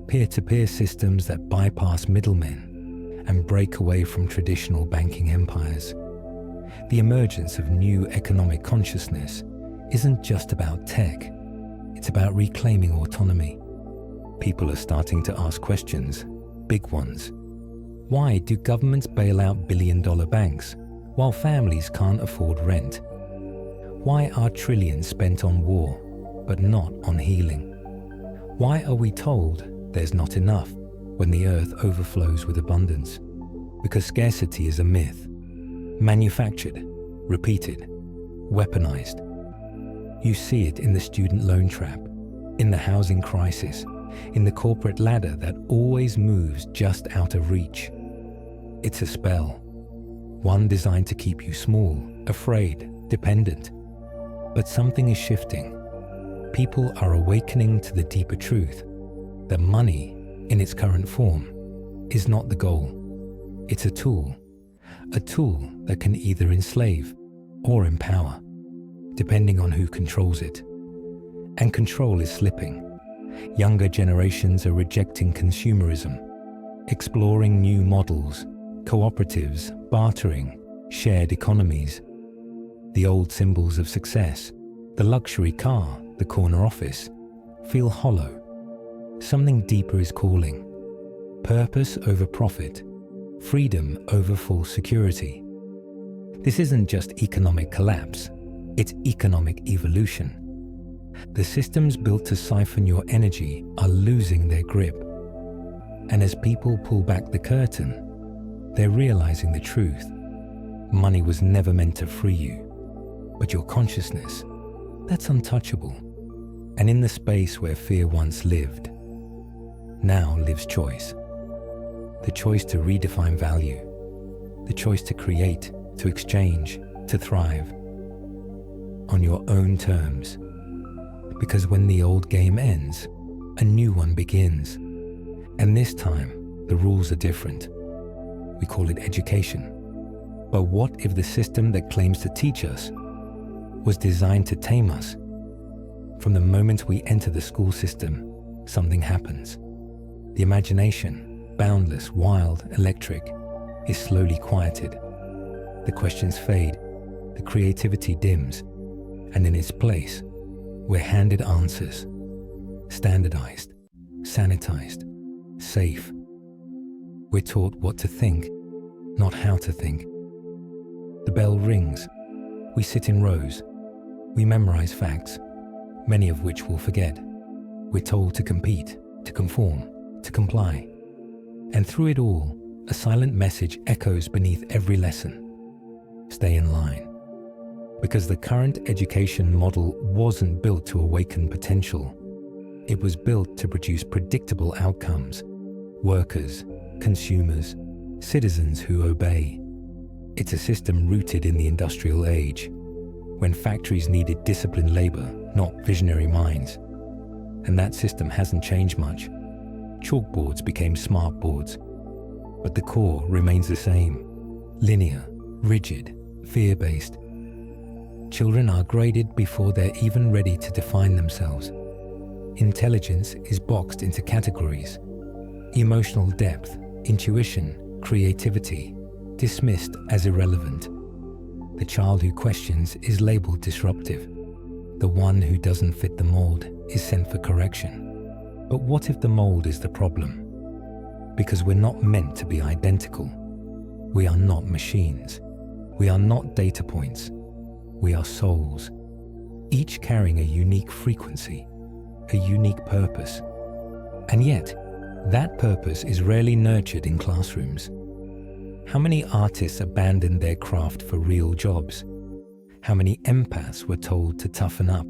peer-to-peer systems that bypass middlemen and break away from traditional banking empires. The emergence of new economic consciousness isn't just about tech, it's about reclaiming autonomy. People are starting to ask questions, big ones. Why do governments bail out billion-dollar banks while families can't afford rent? Why are trillions spent on war, but not on healing? Why are we told there's not enough when the earth overflows with abundance? Because scarcity is a myth, manufactured, repeated, weaponized. You see it in the student loan trap, in the housing crisis, in the corporate ladder that always moves just out of reach. It's a spell, one designed to keep you small, afraid, dependent. But something is shifting. People are awakening to the deeper truth that money, in its current form, is not the goal. It's a tool that can either enslave or empower, depending on who controls it. And control is slipping. Younger generations are rejecting consumerism, exploring new models, cooperatives, bartering, shared economies. The old symbols of success, The luxury car, the corner office, feel hollow. Something deeper is calling. Purpose over profit. Freedom over false security. This isn't just economic collapse, it's economic evolution. The systems built to siphon your energy are losing their grip. And as people pull back the curtain, they're realizing the truth. Money was never meant to free you, but your consciousness, that's untouchable. And in the space where fear once lived, now lives choice. The choice to redefine value, the choice to create, to exchange, to thrive on your own terms. Because when the old game ends, a new one begins. And this time, the rules are different. We call it education. But what if the system that claims to teach us was designed to tame us? From the moment we enter the school system, something happens. The imagination, boundless, wild, electric, is slowly quieted. The questions fade, the creativity dims, and in its place, we're handed answers, standardized, sanitized, safe. We're taught what to think, not how to think. The bell rings. We sit in rows. We memorize facts, many of which we'll forget. We're told to compete, to conform, to comply. And through it all, a silent message echoes beneath every lesson. Stay in line. Because the current education model wasn't built to awaken potential. It was built to produce predictable outcomes. Workers, consumers, citizens who obey. It's a system rooted in the industrial age, when factories needed disciplined labor, not visionary minds. And that system hasn't changed much. Chalkboards became smartboards, but the core remains the same. Linear, rigid, fear-based. Children are graded before they're even ready to define themselves. Intelligence is boxed into categories. Emotional depth, intuition, creativity, dismissed as irrelevant. The child who questions is labeled disruptive. The one who doesn't fit the mold is sent for correction. But what if the mold is the problem? Because we're not meant to be identical. We are not machines. We are not data points. We are souls, each carrying a unique frequency, a unique purpose. And yet, that purpose is rarely nurtured in classrooms. How many artists abandoned their craft for real jobs? How many empaths were told to toughen up?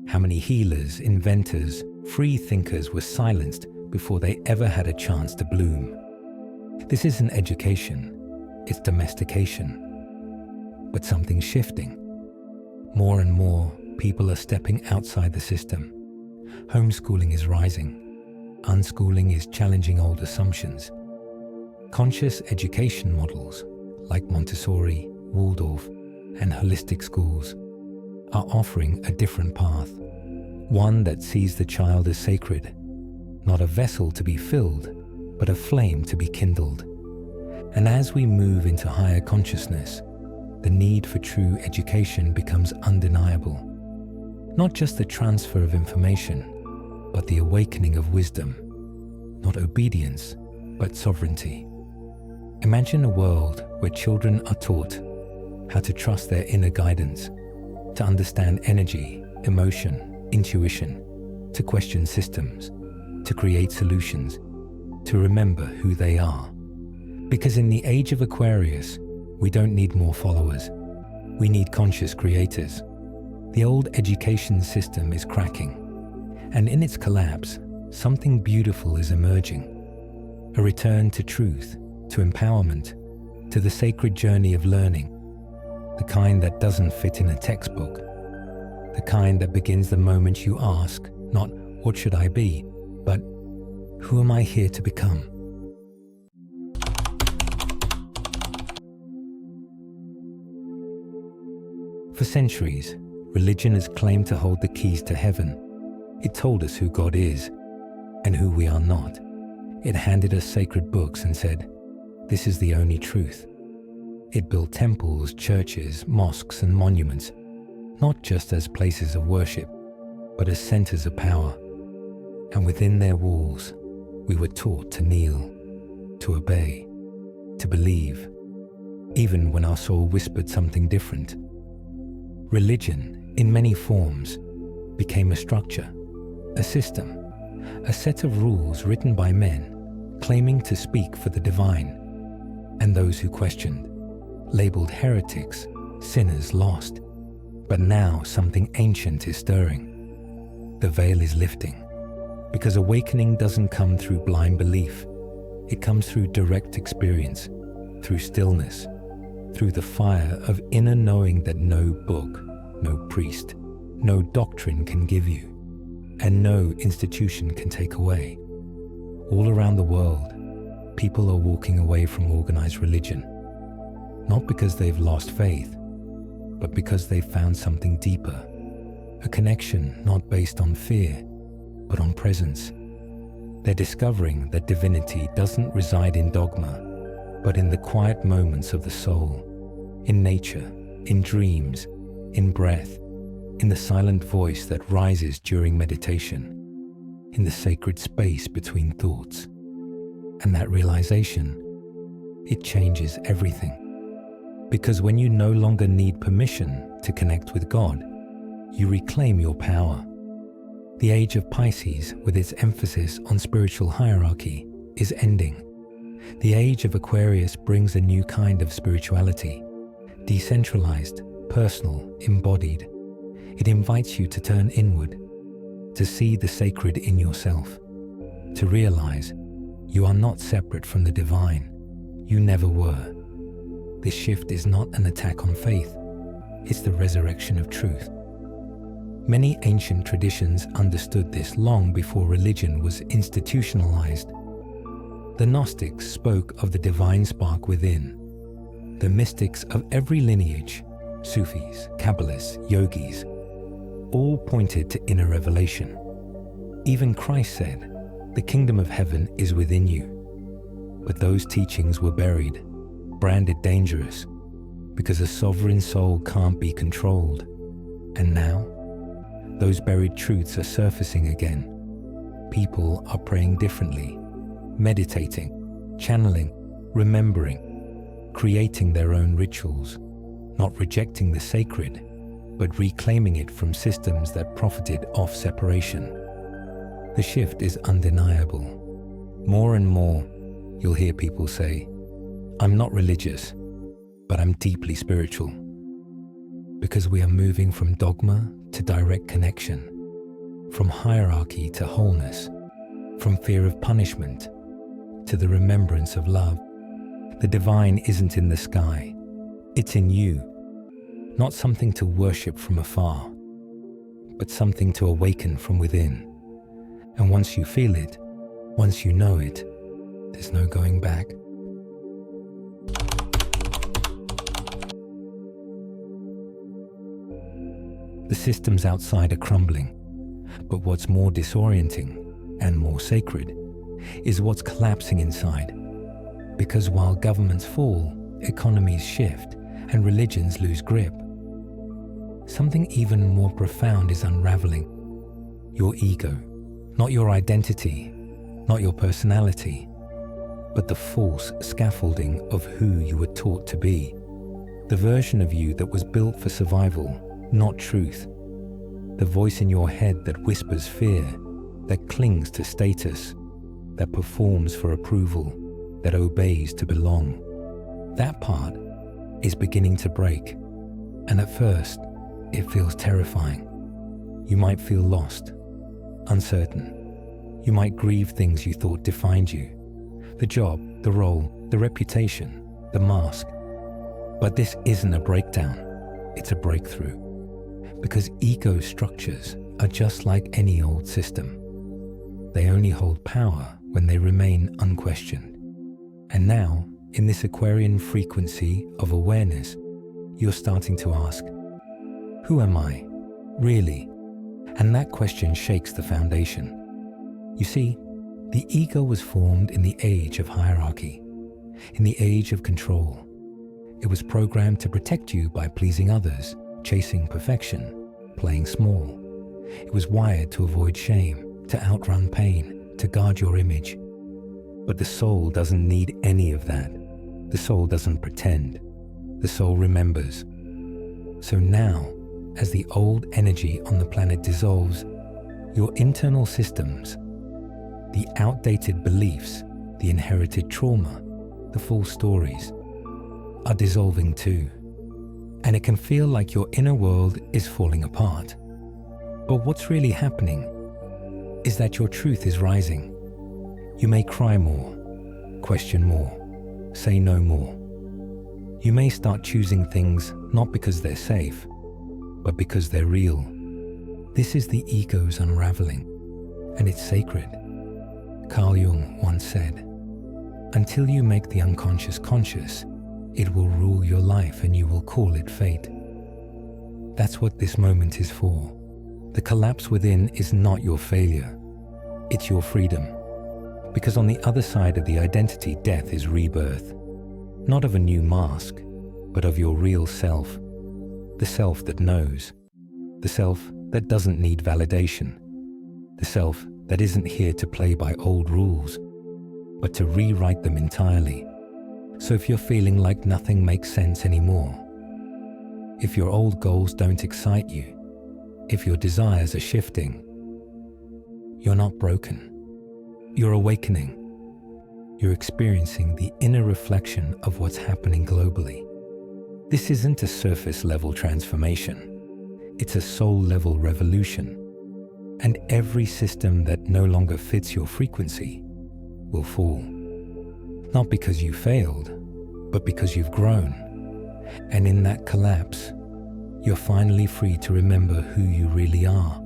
How many healers, inventors, free thinkers were silenced before they ever had a chance to bloom? This isn't education, it's domestication. But something's shifting. More and more people are stepping outside the system. Homeschooling is rising. Unschooling is challenging old assumptions. Conscious education models like Montessori, Waldorf, and holistic schools are offering a different path. One that sees the child as sacred, not a vessel to be filled, but a flame to be kindled. And as we move into higher consciousness, the need for true education becomes undeniable. Not just the transfer of information, but the awakening of wisdom. Not obedience, but sovereignty. Imagine a world where children are taught how to trust their inner guidance, to understand energy, emotion, intuition, to question systems, to create solutions, to remember who they are. Because in the age of Aquarius, we don't need more followers. We need conscious creators. The old education system is cracking, and in its collapse, something beautiful is emerging. A return to truth, to empowerment, to the sacred journey of learning, the kind that doesn't fit in a textbook, the kind that begins the moment you ask, not what should I be, but who am I here to become? For centuries, religion has claimed to hold the keys to heaven. It told us who God is and who we are not. It handed us sacred books and said, "This is the only truth." It built temples, churches, mosques, and monuments, not just as places of worship, but as centers of power. And within their walls, we were taught to kneel, to obey, to believe, even when our soul whispered something different. Religion, in many forms, became a structure, a system, a set of rules written by men, claiming to speak for the divine, and those who questioned, labeled heretics, sinners lost. But now something ancient is stirring. The veil is lifting, because awakening doesn't come through blind belief. It comes through direct experience, through stillness, through the fire of inner knowing that no book, no priest, no doctrine can give you, and no institution can take away. All around the world, people are walking away from organized religion, not because they've lost faith, but because they've found something deeper, a connection not based on fear, but on presence. They're discovering that divinity doesn't reside in dogma, but in the quiet moments of the soul, in nature, in dreams, in breath, in the silent voice that rises during meditation, in the sacred space between thoughts. And that realization, it changes everything. Because when you no longer need permission to connect with God, you reclaim your power. The age of Pisces, with its emphasis on spiritual hierarchy, is ending. The age of Aquarius brings a new kind of spirituality, decentralized, personal, embodied. It invites you to turn inward, to see the sacred in yourself, to realize you are not separate from the divine. You never were. This shift is not an attack on faith. It's the resurrection of truth. Many ancient traditions understood this long before religion was institutionalized. The Gnostics spoke of the divine spark within. The mystics of every lineage, Sufis, Kabbalists, yogis, all pointed to inner revelation. Even Christ said, "The kingdom of heaven is within you." But those teachings were buried, branded dangerous, because a sovereign soul can't be controlled. And now, those buried truths are surfacing again. People are praying differently, meditating, channeling, remembering, creating their own rituals, not rejecting the sacred, but reclaiming it from systems that profited off separation. The shift is undeniable. More and more, you'll hear people say, "I'm not religious, but I'm deeply spiritual." Because we are moving from dogma to direct connection, from hierarchy to wholeness, from fear of punishment to the remembrance of love. The divine isn't in the sky, it's in you. Not something to worship from afar, but something to awaken from within. And once you feel it, once you know it, there's no going back. The systems outside are crumbling, but what's more disorienting and more sacred is what's collapsing inside. Because while governments fall, economies shift, and religions lose grip, something even more profound is unraveling. Your ego, not your identity, not your personality, but the false scaffolding of who you were taught to be. The version of you that was built for survival, not truth. The voice in your head that whispers fear, that clings to status, that performs for approval, that obeys to belong. That part is beginning to break, and at first, it feels terrifying. You might feel lost, uncertain. You might grieve things you thought defined you, the job, the role, the reputation, the mask. But this isn't a breakdown, it's a breakthrough. Because ego structures are just like any old system. They only hold power when they remain unquestioned. And now, in this Aquarian frequency of awareness, you're starting to ask, who am I, really? And that question shakes the foundation. You see, the ego was formed in the age of hierarchy, in the age of control. It was programmed to protect you by pleasing others, chasing perfection, playing small. It was wired to avoid shame, to outrun pain, to guard your image. But the soul doesn't need any of that. The soul doesn't pretend. The soul remembers. So now, as the old energy on the planet dissolves, your internal systems, the outdated beliefs, the inherited trauma, the false stories, are dissolving too. And it can feel like your inner world is falling apart. But what's really happening is that your truth is rising. You may cry more, question more, say no more. You may start choosing things not because they're safe, but because they're real. This is the ego's unraveling, and it's sacred. Carl Jung once said, "Until you make the unconscious conscious, it will rule your life and you will call it fate." That's what this moment is for. The collapse within is not your failure, it's your freedom. Because on the other side of the identity death is rebirth, not of a new mask, but of your real self, the self that knows, the self that doesn't need validation, the self that isn't here to play by old rules, but to rewrite them entirely. So if you're feeling like nothing makes sense anymore, if your old goals don't excite you, if your desires are shifting, you're not broken. You're awakening. You're experiencing the inner reflection of what's happening globally. This isn't a surface-level transformation. It's a soul-level revolution. And every system that no longer fits your frequency will fall. Not because you failed, but because you've grown. And in that collapse, you're finally free to remember who you really are.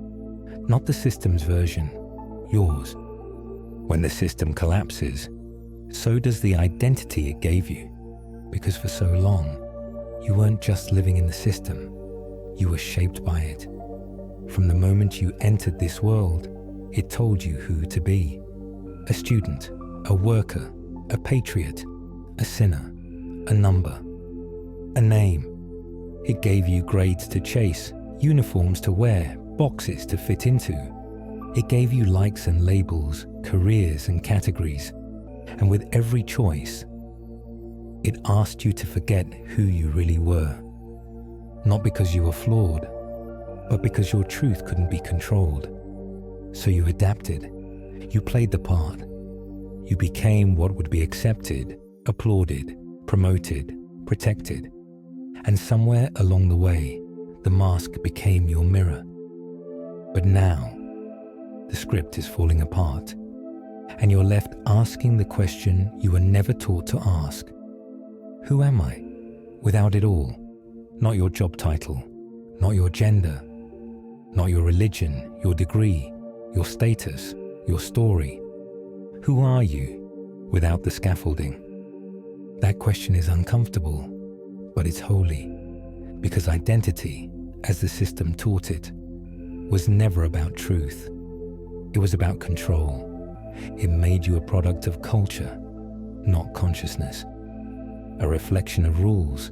Not the system's version, yours. When the system collapses, so does the identity it gave you. Because for so long, you weren't just living in the system, you were shaped by it. From the moment you entered this world, it told you who to be. A student, a worker, a patriot, a sinner, a number, a name. It gave you grades to chase, uniforms to wear, boxes to fit into. It gave you likes and labels, careers and categories. And with every choice, it asked you to forget who you really were. Not because you were flawed, but because your truth couldn't be controlled. So you adapted. You played the part. You became what would be accepted, applauded, promoted, protected. And somewhere along the way, the mask became your mirror. But now, the script is falling apart, and you're left asking the question you were never taught to ask. Who am I? Without it all. Not your job title, not your gender, not your religion, your degree, your status, your story. Who are you without the scaffolding? That question is uncomfortable, but it's holy, because identity, as the system taught it, was never about truth. It was about control. It made you a product of culture, not consciousness. A reflection of rules,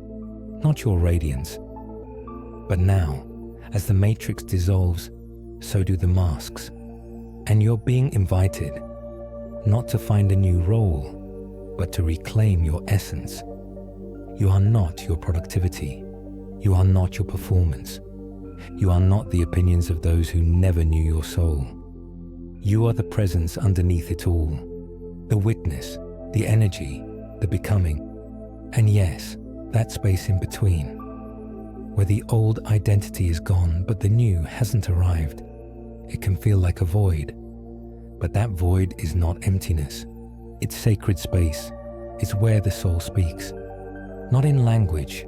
not your radiance. But now, as the matrix dissolves, so do the masks. And you're being invited, not to find a new role, but to reclaim your essence. You are not your productivity. You are not your performance. You are not the opinions of those who never knew your soul. You are the presence underneath it all, the witness, the energy, the becoming. And yes, that space in between, where the old identity is gone but the new hasn't arrived. It can feel like a void, but that void is not emptiness. It's sacred space. It's where the soul speaks, not in language,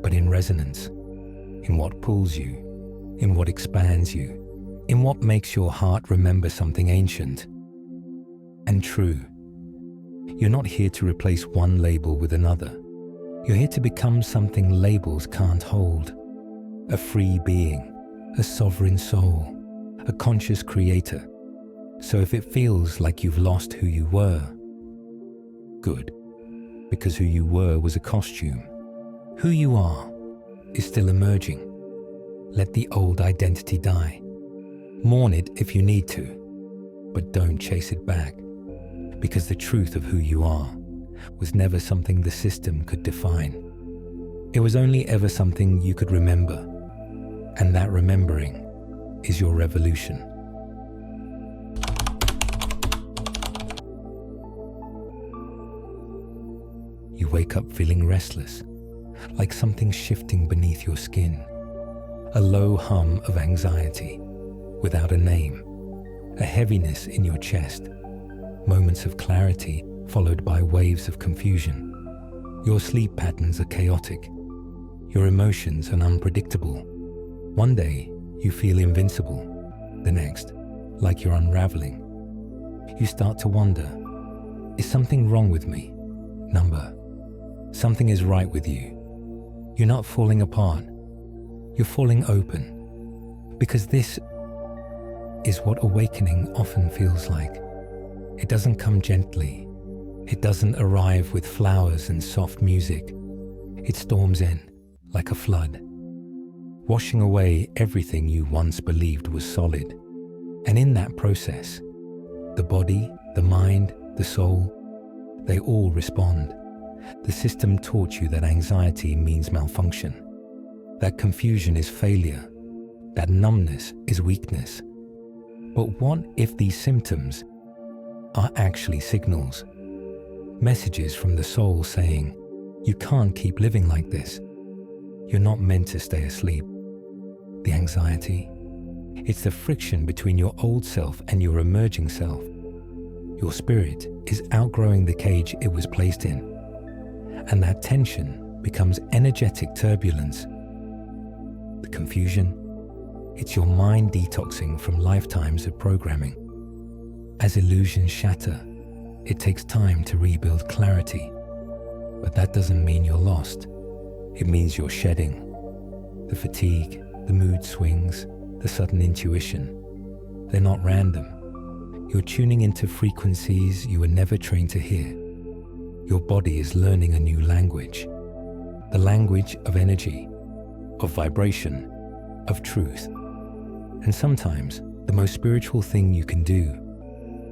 but in resonance, in what pulls you, in what expands you, in what makes your heart remember something ancient and true. You're not here to replace one label with another. You're here to become something labels can't hold. A free being, a sovereign soul, a conscious creator. So if it feels like you've lost who you were, good, because who you were was a costume. Who you are, is still emerging. Let the old identity die. Mourn it if you need to, but don't chase it back, because the truth of who you are was never something the system could define. It was only ever something you could remember, and that remembering is your revolution. You wake up feeling restless, like something shifting beneath your skin. A low hum of anxiety, without a name. A heaviness in your chest. Moments of clarity followed by waves of confusion. Your sleep patterns are chaotic. Your emotions are unpredictable. One day, you feel invincible. The next, like you're unraveling. You start to wonder, is something wrong with me? Number. Something is right with you. You're not falling apart. You're falling open. Because this is what awakening often feels like. It doesn't come gently. It doesn't arrive with flowers and soft music. It storms in like a flood, washing away everything you once believed was solid. And in that process, the body, the mind, the soul, they all respond. The system taught you that anxiety means malfunction, that confusion is failure, that numbness is weakness. But what if these symptoms are actually signals? Messages from the soul saying, you can't keep living like this. You're not meant to stay asleep. The anxiety, it's the friction between your old self and your emerging self. Your spirit is outgrowing the cage it was placed in, and that tension becomes energetic turbulence. The confusion, it's your mind detoxing from lifetimes of programming. As illusions shatter, it takes time to rebuild clarity. But that doesn't mean you're lost. It means you're shedding. The fatigue, the mood swings, the sudden intuition, they're not random. You're tuning into frequencies you were never trained to hear. Your body is learning a new language. The language of energy, of vibration, of truth. And sometimes the most spiritual thing you can do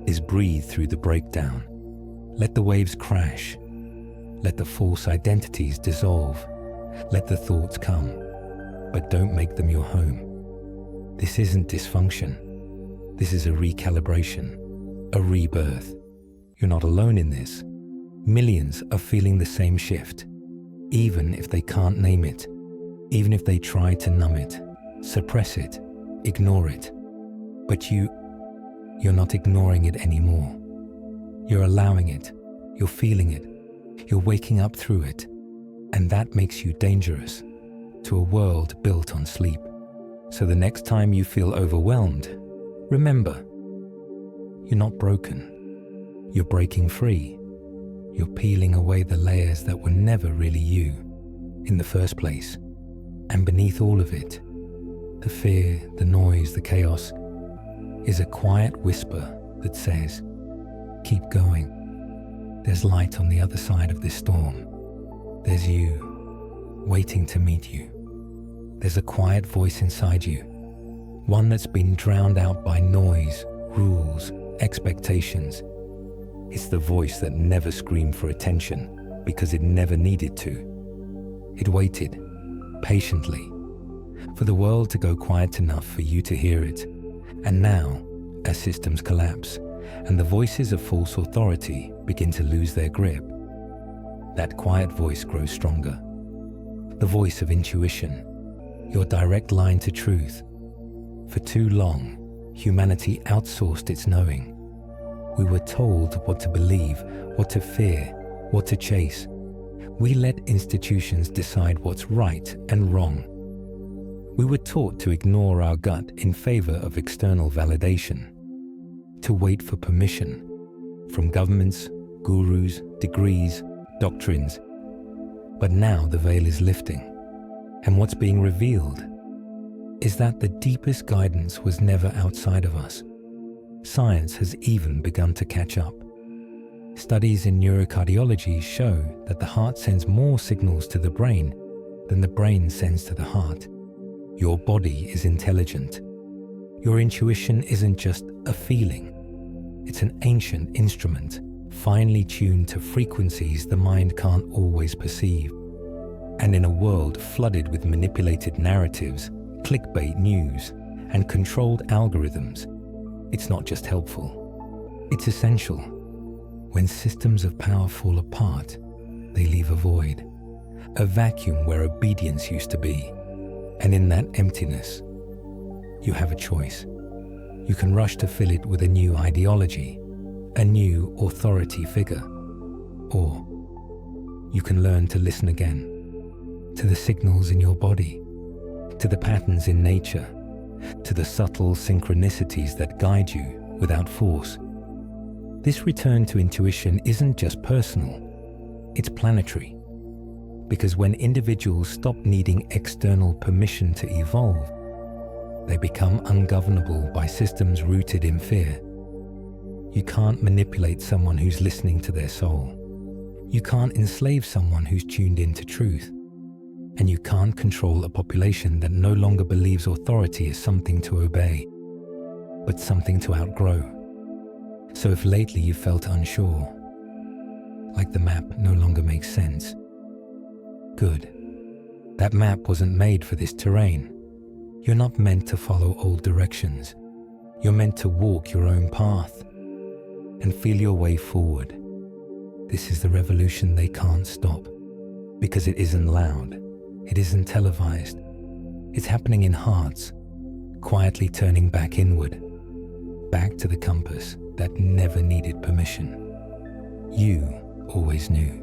is breathe through the breakdown. Let the waves crash. Let the false identities dissolve. Let the thoughts come, but don't make them your home. This isn't dysfunction. This is a recalibration, a rebirth. You're not alone in this. Millions are feeling the same shift, even if they can't name it, even if they try to numb it, suppress it, ignore it. But you're not ignoring it anymore. You're allowing it. You're feeling it. You're waking up through it. And that makes you dangerous to a world built on sleep. So the next time you feel overwhelmed, remember, you're not broken. You're breaking free. You're peeling away the layers that were never really you in the first place. And beneath all of it, the fear, the noise, the chaos, is a quiet whisper that says, keep going. There's light on the other side of this storm. There's you, waiting to meet you. There's a quiet voice inside you, one that's been drowned out by noise, rules, expectations. It's the voice that never screamed for attention because it never needed to. It waited, patiently, for the world to go quiet enough for you to hear it. And now, as systems collapse and the voices of false authority begin to lose their grip, that quiet voice grows stronger. The voice of intuition, your direct line to truth. For too long, humanity outsourced its knowing. We were told what to believe, what to fear, what to chase. We let institutions decide what's right and wrong. We were taught to ignore our gut in favor of external validation, to wait for permission from governments, gurus, degrees, doctrines. But now the veil is lifting, and what's being revealed is that the deepest guidance was never outside of us. Science has even begun to catch up. Studies in neurocardiology show that the heart sends more signals to the brain than the brain sends to the heart. Your body is intelligent. Your intuition isn't just a feeling. It's an ancient instrument, finely tuned to frequencies the mind can't always perceive. And in a world flooded with manipulated narratives, clickbait news, and controlled algorithms, it's not just helpful, it's essential. When systems of power fall apart, they leave a void, a vacuum where obedience used to be. And in that emptiness, you have a choice. You can rush to fill it with a new ideology, a new authority figure, or you can learn to listen again to the signals in your body, to the patterns in nature, to the subtle synchronicities that guide you without force. This return to intuition isn't just personal, it's planetary. Because when individuals stop needing external permission to evolve, they become ungovernable by systems rooted in fear. You can't manipulate someone who's listening to their soul. You can't enslave someone who's tuned into truth. And you can't control a population that no longer believes authority is something to obey, but something to outgrow. So if lately you felt unsure, like the map no longer makes sense, good. That map wasn't made for this terrain. You're not meant to follow old directions. You're meant to walk your own path and feel your way forward. This is the revolution they can't stop, because it isn't loud. It isn't televised. It's happening in hearts, quietly turning back inward, back to the compass that never needed permission. You always knew.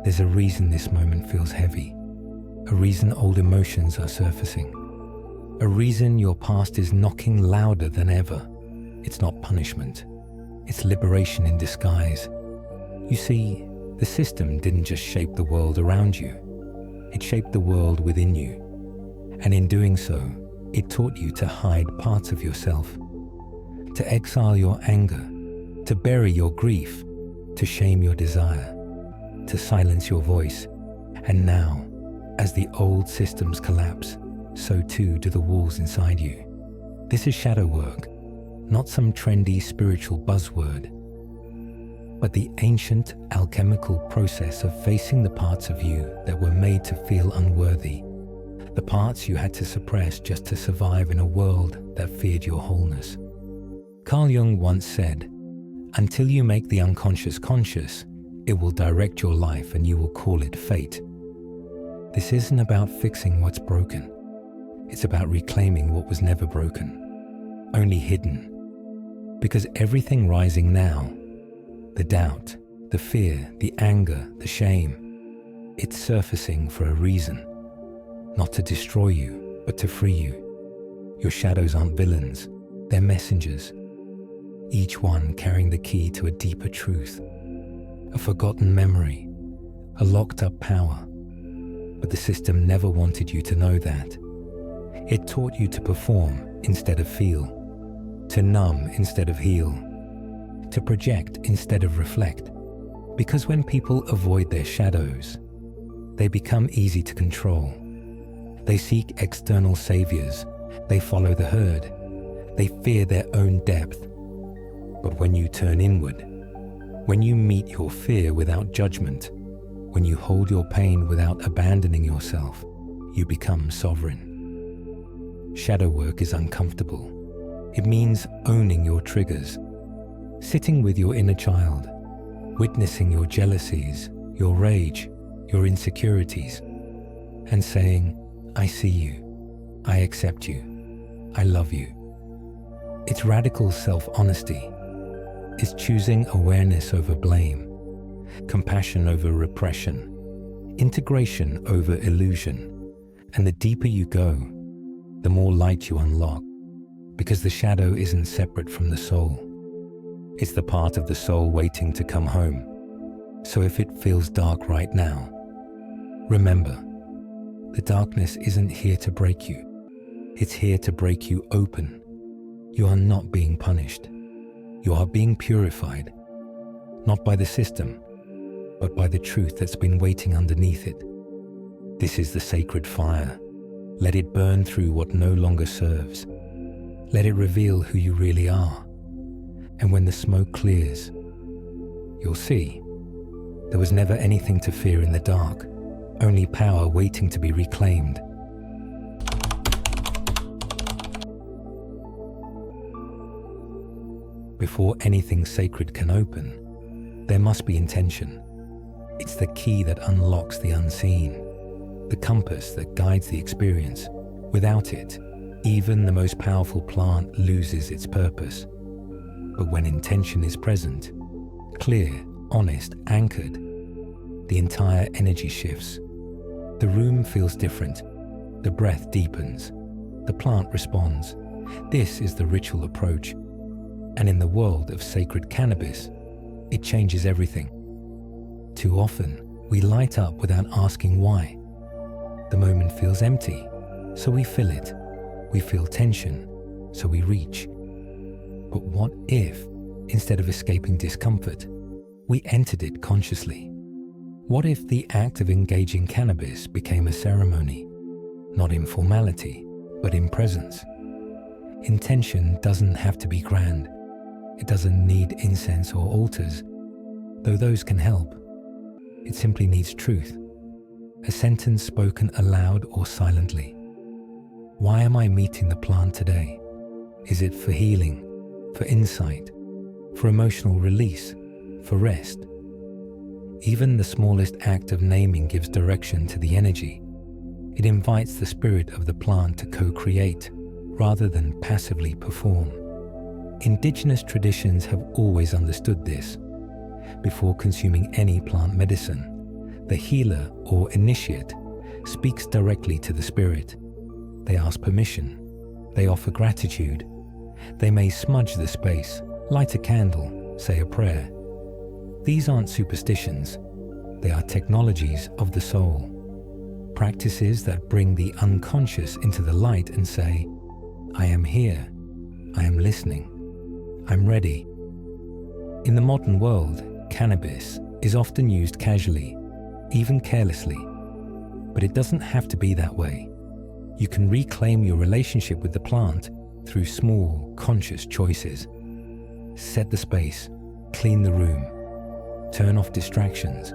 There's a reason this moment feels heavy, a reason old emotions are surfacing, a reason your past is knocking louder than ever. It's not punishment. It's liberation in disguise. You see, the system didn't just shape the world around you. It shaped the world within you, and in doing so, it taught you to hide parts of yourself, to exile your anger, to bury your grief, to shame your desire, to silence your voice. And now, as the old systems collapse, so too do the walls inside you. This is shadow work, not some trendy spiritual buzzword, but the ancient alchemical process of facing the parts of you that were made to feel unworthy, the parts you had to suppress just to survive in a world that feared your wholeness. Carl Jung once said, "Until you make the unconscious conscious, it will direct your life and you will call it fate." This isn't about fixing what's broken. It's about reclaiming what was never broken, only hidden. Because everything rising now, the doubt, the fear, the anger, the shame, it's surfacing for a reason. Not to destroy you, but to free you. Your shadows aren't villains, they're messengers. Each one carrying the key to a deeper truth, a forgotten memory, a locked up power. But the system never wanted you to know that. It taught you to perform instead of feel, to numb instead of heal, to project instead of reflect. Because when people avoid their shadows, they become easy to control. They seek external saviors. They follow the herd. They fear their own depth. But when you turn inward, when you meet your fear without judgment, when you hold your pain without abandoning yourself, you become sovereign. Shadow work is uncomfortable. It means owning your triggers, sitting with your inner child, witnessing your jealousies, your rage, your insecurities, and saying, "I see you, I accept you, I love you." It's radical self-honesty. It's choosing awareness over blame, compassion over repression, integration over illusion. And the deeper you go, the more light you unlock, because the shadow isn't separate from the soul. It's the part of the soul waiting to come home. So if it feels dark right now, remember, the darkness isn't here to break you. It's here to break you open. You are not being punished. You are being purified, not by the system, but by the truth that's been waiting underneath it. This is the sacred fire. Let it burn through what no longer serves. Let it reveal who you really are. And when the smoke clears, you'll see there was never anything to fear in the dark, only power waiting to be reclaimed. Before anything sacred can open, there must be intention. It's the key that unlocks the unseen, the compass that guides the experience. Without it, even the most powerful plant loses its purpose. But when intention is present, clear, honest, anchored, the entire energy shifts. The room feels different. The breath deepens. The plant responds. This is the ritual approach. And in the world of sacred cannabis, it changes everything. Too often, we light up without asking why. The moment feels empty, so we fill it. We feel tension, so we reach. But what if, instead of escaping discomfort, we entered it consciously? What if the act of engaging cannabis became a ceremony, not in formality, but in presence? Intention doesn't have to be grand. It doesn't need incense or altars, though those can help. It simply needs truth, a sentence spoken aloud or silently. Why am I meeting the plant today? Is it for healing, for insight, for emotional release, for rest? Even the smallest act of naming gives direction to the energy. It invites the spirit of the plant to co-create, rather than passively perform. Indigenous traditions have always understood this. Before consuming any plant medicine, the healer or initiate speaks directly to the spirit. They ask permission. They offer gratitude. They may smudge the space, light a candle, say a prayer. These aren't superstitions. They are technologies of the soul. Practices that bring the unconscious into the light and say, I am here. I am listening. I'm ready. In the modern world, cannabis is often used casually, even carelessly. But it doesn't have to be that way. You can reclaim your relationship with the plant through small, conscious choices. Set the space, clean the room, turn off distractions,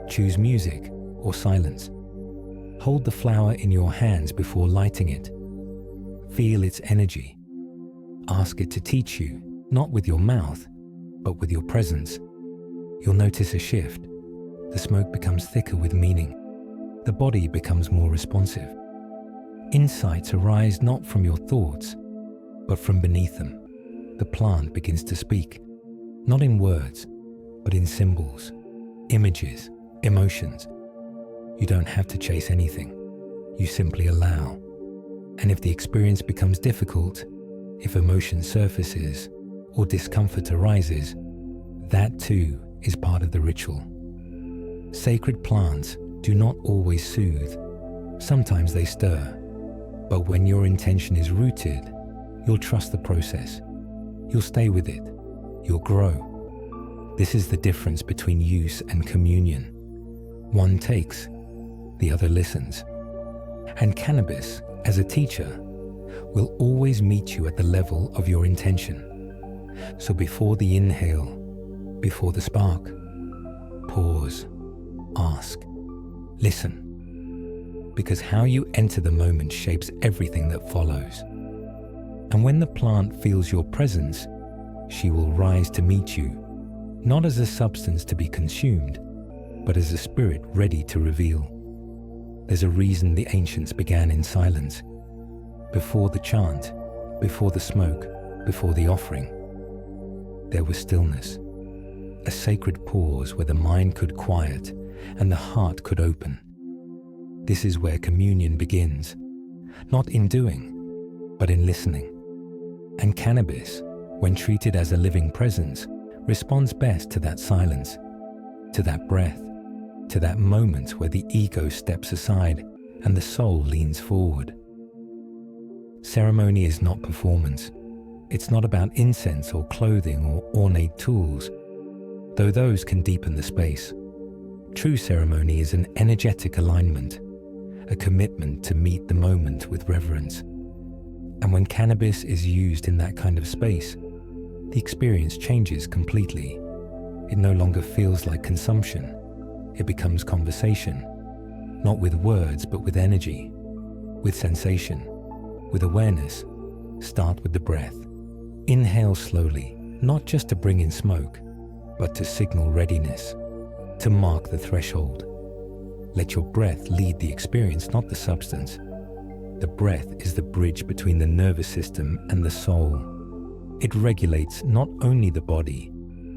choose music or silence. Hold the flower in your hands before lighting it. Feel its energy. Ask it to teach you, not with your mouth, but with your presence. You'll notice a shift. The smoke becomes thicker with meaning. The body becomes more responsive. Insights arise not from your thoughts, but from beneath them. The plant begins to speak, not in words, but in symbols, images, emotions. You don't have to chase anything. You simply allow. And if the experience becomes difficult, if emotion surfaces, or discomfort arises, that too is part of the ritual. Sacred plants do not always soothe. Sometimes they stir. But when your intention is rooted, you'll trust the process. You'll stay with it. You'll grow. This is the difference between use and communion. One takes, the other listens. And cannabis, as a teacher, will always meet you at the level of your intention. So before the inhale, before the spark, pause, ask, listen. Because how you enter the moment shapes everything that follows. And when the plant feels your presence, she will rise to meet you, not as a substance to be consumed, but as a spirit ready to reveal. There's a reason the ancients began in silence. Before the chant, before the smoke, before the offering, there was stillness, a sacred pause where the mind could quiet and the heart could open. This is where communion begins, not in doing, but in listening. And cannabis, when treated as a living presence, responds best to that silence, to that breath, to that moment where the ego steps aside and the soul leans forward. Ceremony is not performance. It's not about incense or clothing or ornate tools, though those can deepen the space. True ceremony is an energetic alignment, a commitment to meet the moment with reverence. And when cannabis is used in that kind of space, the experience changes completely. It no longer feels like consumption. It becomes conversation, not with words, but with energy, with sensation, with awareness. Start with the breath. Inhale slowly, not just to bring in smoke, but to signal readiness, to mark the threshold. Let your breath lead the experience, not the substance. The breath is the bridge between the nervous system and the soul. It regulates not only the body,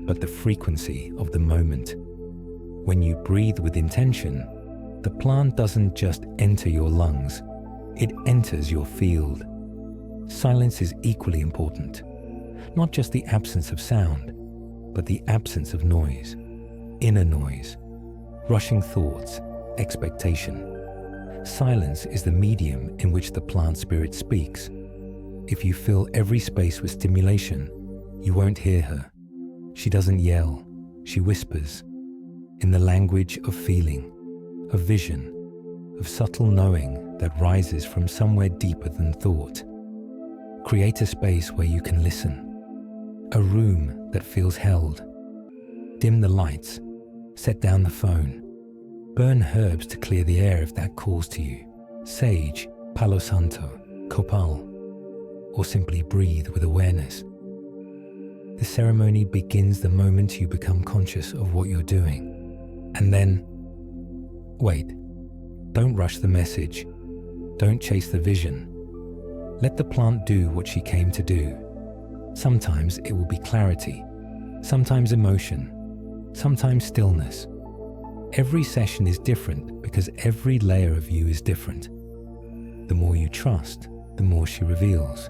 but the frequency of the moment. When you breathe with intention, the plant doesn't just enter your lungs, it enters your field. Silence is equally important. Not just the absence of sound, but the absence of noise, inner noise, rushing thoughts, expectation. Silence is the medium in which the plant spirit speaks. If you fill every space with stimulation, you won't hear her. She doesn't yell, she whispers, in the language of feeling, of vision, of subtle knowing that rises from somewhere deeper than thought. Create a space where you can listen, a room that feels held. Dim the lights, set down the phone, burn herbs to clear the air if that calls to you, sage, palo santo, copal, or simply breathe with awareness. The ceremony begins the moment you become conscious of what you're doing. And then, wait, don't rush the message, don't chase the vision. Let the plant do what she came to do. Sometimes it will be clarity, sometimes emotion, sometimes stillness. Every session is different because every layer of you is different. The more you trust, the more she reveals.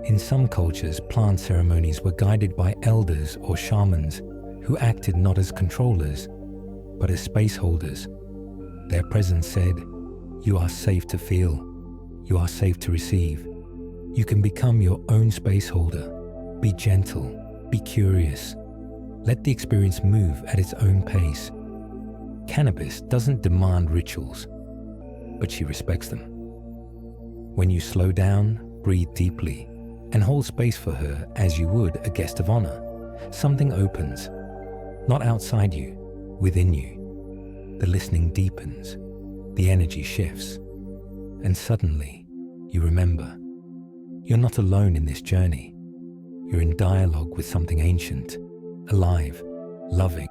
In some cultures, plant ceremonies were guided by elders or shamans who acted not as controllers, but as space holders. Their presence said, "You are safe to feel. You are safe to receive. You can become your own space holder. Be gentle, be curious. Let the experience move at its own pace." Cannabis doesn't demand rituals, but she respects them. When you slow down, breathe deeply, and hold space for her as you would a guest of honor, something opens, not outside you, within you. The listening deepens, the energy shifts, and suddenly you remember. You're not alone in this journey. You're in dialogue with something ancient, alive, loving.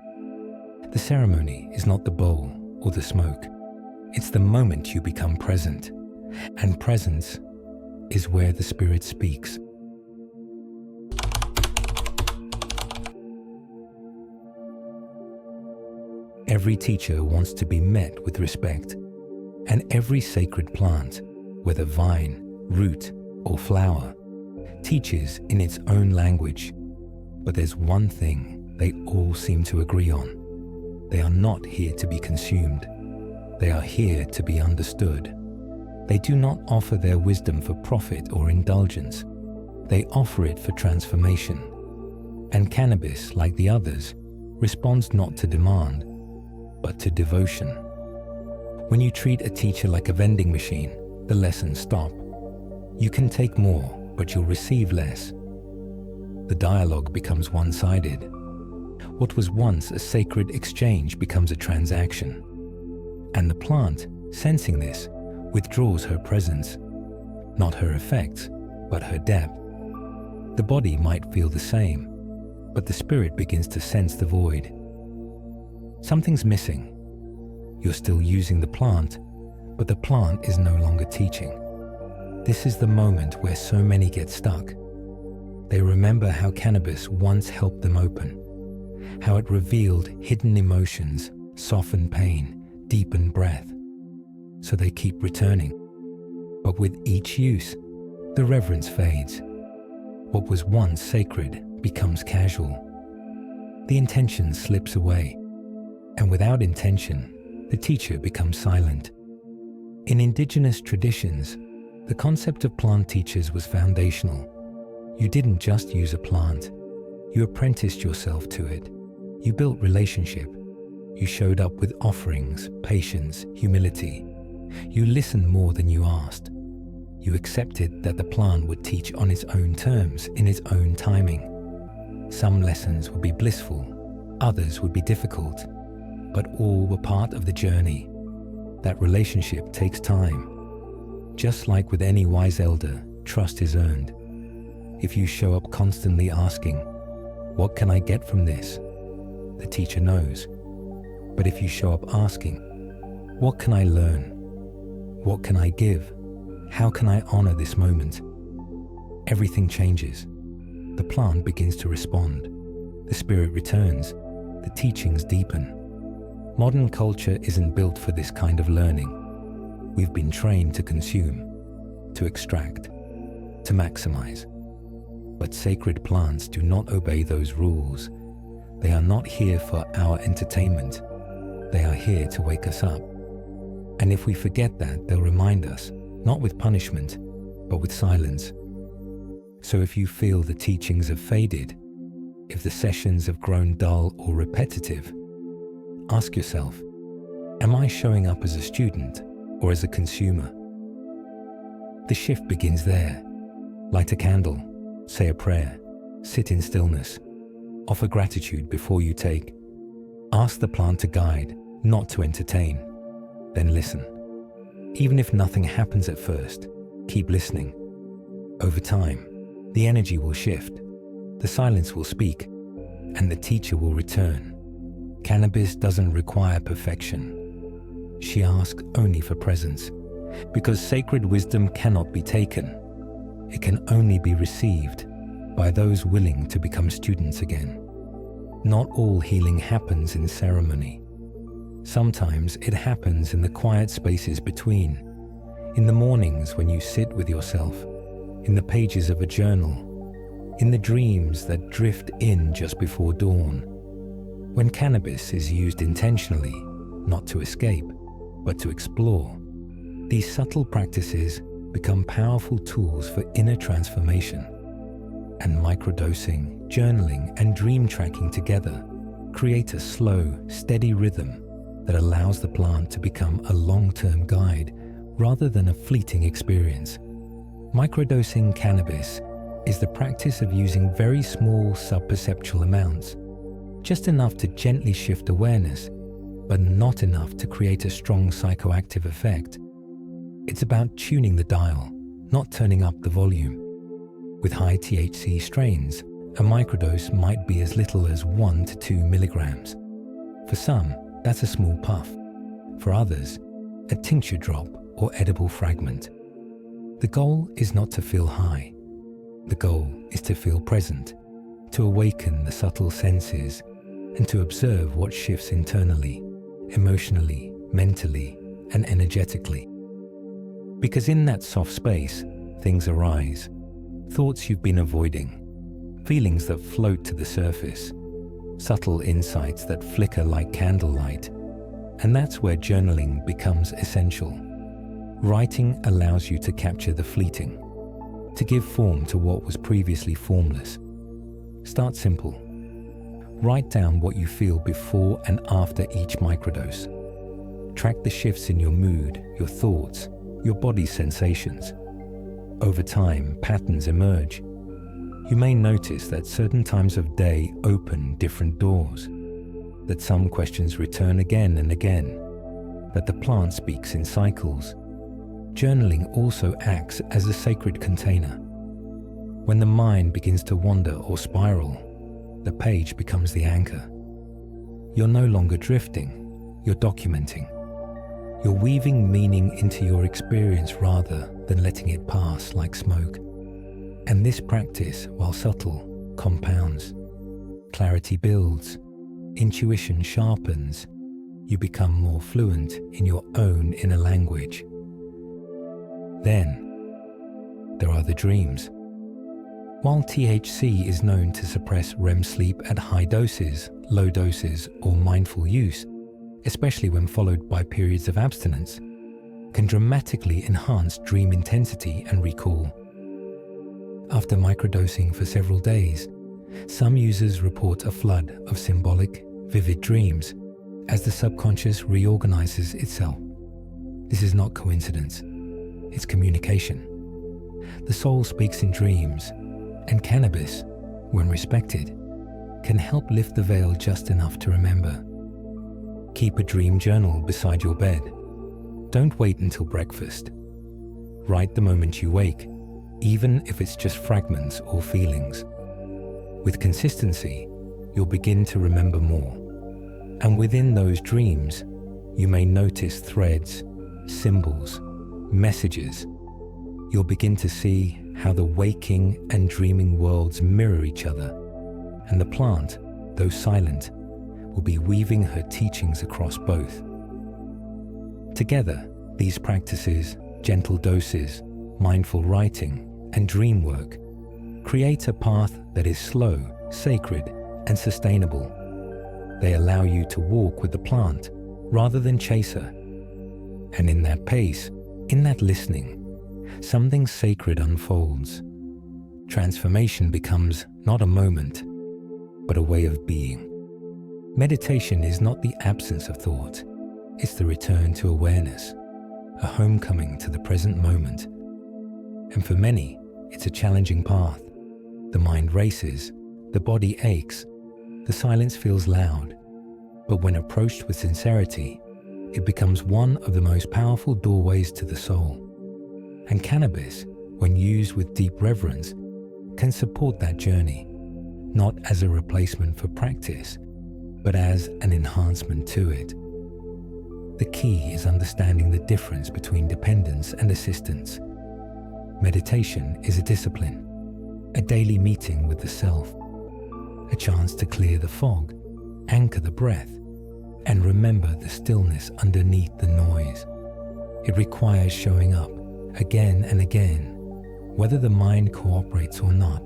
The ceremony is not the bowl or the smoke. It's the moment you become present, and presence is where the spirit speaks. Every teacher wants to be met with respect, and every sacred plant, whether vine, root, or flower, teaches in its own language. But there's one thing they all seem to agree on. They are not here to be consumed. They are here to be understood. They do not offer their wisdom for profit or indulgence. They offer it for transformation. And cannabis, like the others, responds not to demand, but to devotion. When you treat a teacher like a vending machine, the lessons stop. You can take more, but you'll receive less. The dialogue becomes one-sided. What was once a sacred exchange becomes a transaction. And the plant, sensing this, withdraws her presence. Not her effects, but her depth. The body might feel the same, but the spirit begins to sense the void. Something's missing. You're still using the plant, but the plant is no longer teaching. This is the moment where so many get stuck. They remember how cannabis once helped them open, how it revealed hidden emotions, softened pain, deepened breath. So they keep returning. But with each use, the reverence fades. What was once sacred becomes casual. The intention slips away, and without intention, the teacher becomes silent. In indigenous traditions, the concept of plant teachers was foundational. You didn't just use a plant. You apprenticed yourself to it. You built relationship. You showed up with offerings, patience, humility. You listened more than you asked. You accepted that the plant would teach on its own terms, in its own timing. Some lessons would be blissful, others would be difficult, but all were part of the journey. That relationship takes time. Just like with any wise elder, trust is earned. If you show up constantly asking, "What can I get from this?" the teacher knows. But if you show up asking, "What can I learn? What can I give? How can I honor this moment?" everything changes. The plant begins to respond. The spirit returns. The teachings deepen. Modern culture isn't built for this kind of learning. We've been trained to consume, to extract, to maximize. But sacred plants do not obey those rules. They are not here for our entertainment. They are here to wake us up. And if we forget that, they'll remind us, not with punishment, but with silence. So if you feel the teachings have faded, if the sessions have grown dull or repetitive, ask yourself, am I showing up as a student or as a consumer? The shift begins there. Light a candle, say a prayer, sit in stillness, offer gratitude before you take. Ask the plant to guide, not to entertain. Then listen. Even if nothing happens at first, keep listening. Over time, the energy will shift, the silence will speak, and the teacher will return. Cannabis doesn't require perfection. She asks only for presence, because sacred wisdom cannot be taken. It can only be received by those willing to become students again. Not all healing happens in ceremony. Sometimes it happens in the quiet spaces between, in the mornings when you sit with yourself, in the pages of a journal, in the dreams that drift in just before dawn. When cannabis is used intentionally, not to escape, but to explore, these subtle practices become powerful tools for inner transformation. And microdosing, journaling, and dream tracking together create a slow, steady rhythm that allows the plant to become a long-term guide rather than a fleeting experience. Microdosing cannabis is the practice of using very small sub-perceptual amounts, just enough to gently shift awareness, but not enough to create a strong psychoactive effect. It's about tuning the dial, not turning up the volume. With high THC strains, a microdose might be as little as 1 to 2 milligrams. For some, that's a small puff. For others, a tincture drop or edible fragment. The goal is not to feel high. The goal is to feel present, to awaken the subtle senses, and to observe what shifts internally, emotionally, mentally, and energetically. Because in that soft space, things arise. Thoughts you've been avoiding, feelings that float to the surface, subtle insights that flicker like candlelight. And that's where journaling becomes essential. Writing allows you to capture the fleeting, to give form to what was previously formless. Start simple. Write down what you feel before and after each microdose. Track the shifts in your mood, your thoughts, your body's sensations. Over time, patterns emerge. You may notice that certain times of day open different doors, that some questions return again and again, that the plant speaks in cycles. Journaling also acts as a sacred container. When the mind begins to wander or spiral, the page becomes the anchor. You're no longer drifting, you're documenting. You're weaving meaning into your experience rather than letting it pass like smoke. And this practice, while subtle, compounds. Clarity builds, intuition sharpens, you become more fluent in your own inner language. Then, there are the dreams. While THC is known to suppress REM sleep at high doses, low doses, or mindful use, especially when followed by periods of abstinence, can dramatically enhance dream intensity and recall. After microdosing for several days, some users report a flood of symbolic, vivid dreams as the subconscious reorganizes itself. This is not coincidence. It's communication. The soul speaks in dreams, and cannabis, when respected, can help lift the veil just enough to remember. Keep a dream journal beside your bed. Don't wait until breakfast. Write the moment you wake, even if it's just fragments or feelings. With consistency, you'll begin to remember more. And within those dreams, you may notice threads, symbols, messages. You'll begin to see how the waking and dreaming worlds mirror each other, and the plant, though silent, will be weaving her teachings across both. Together, these practices, gentle doses, mindful writing, and dream work create a path that is slow, sacred, and sustainable. They allow you to walk with the plant rather than chase her. And in that pace, in that listening, something sacred unfolds. Transformation becomes not a moment, but a way of being. Meditation is not the absence of thought, it's the return to awareness, a homecoming to the present moment. And for many, it's a challenging path. The mind races, the body aches, the silence feels loud. But when approached with sincerity, it becomes one of the most powerful doorways to the soul. And cannabis, when used with deep reverence, can support that journey, not as a replacement for practice, but as an enhancement to it. The key is understanding the difference between dependence and assistance. Meditation is a discipline, a daily meeting with the self, a chance to clear the fog, anchor the breath, and remember the stillness underneath the noise. It requires showing up again and again, whether the mind cooperates or not.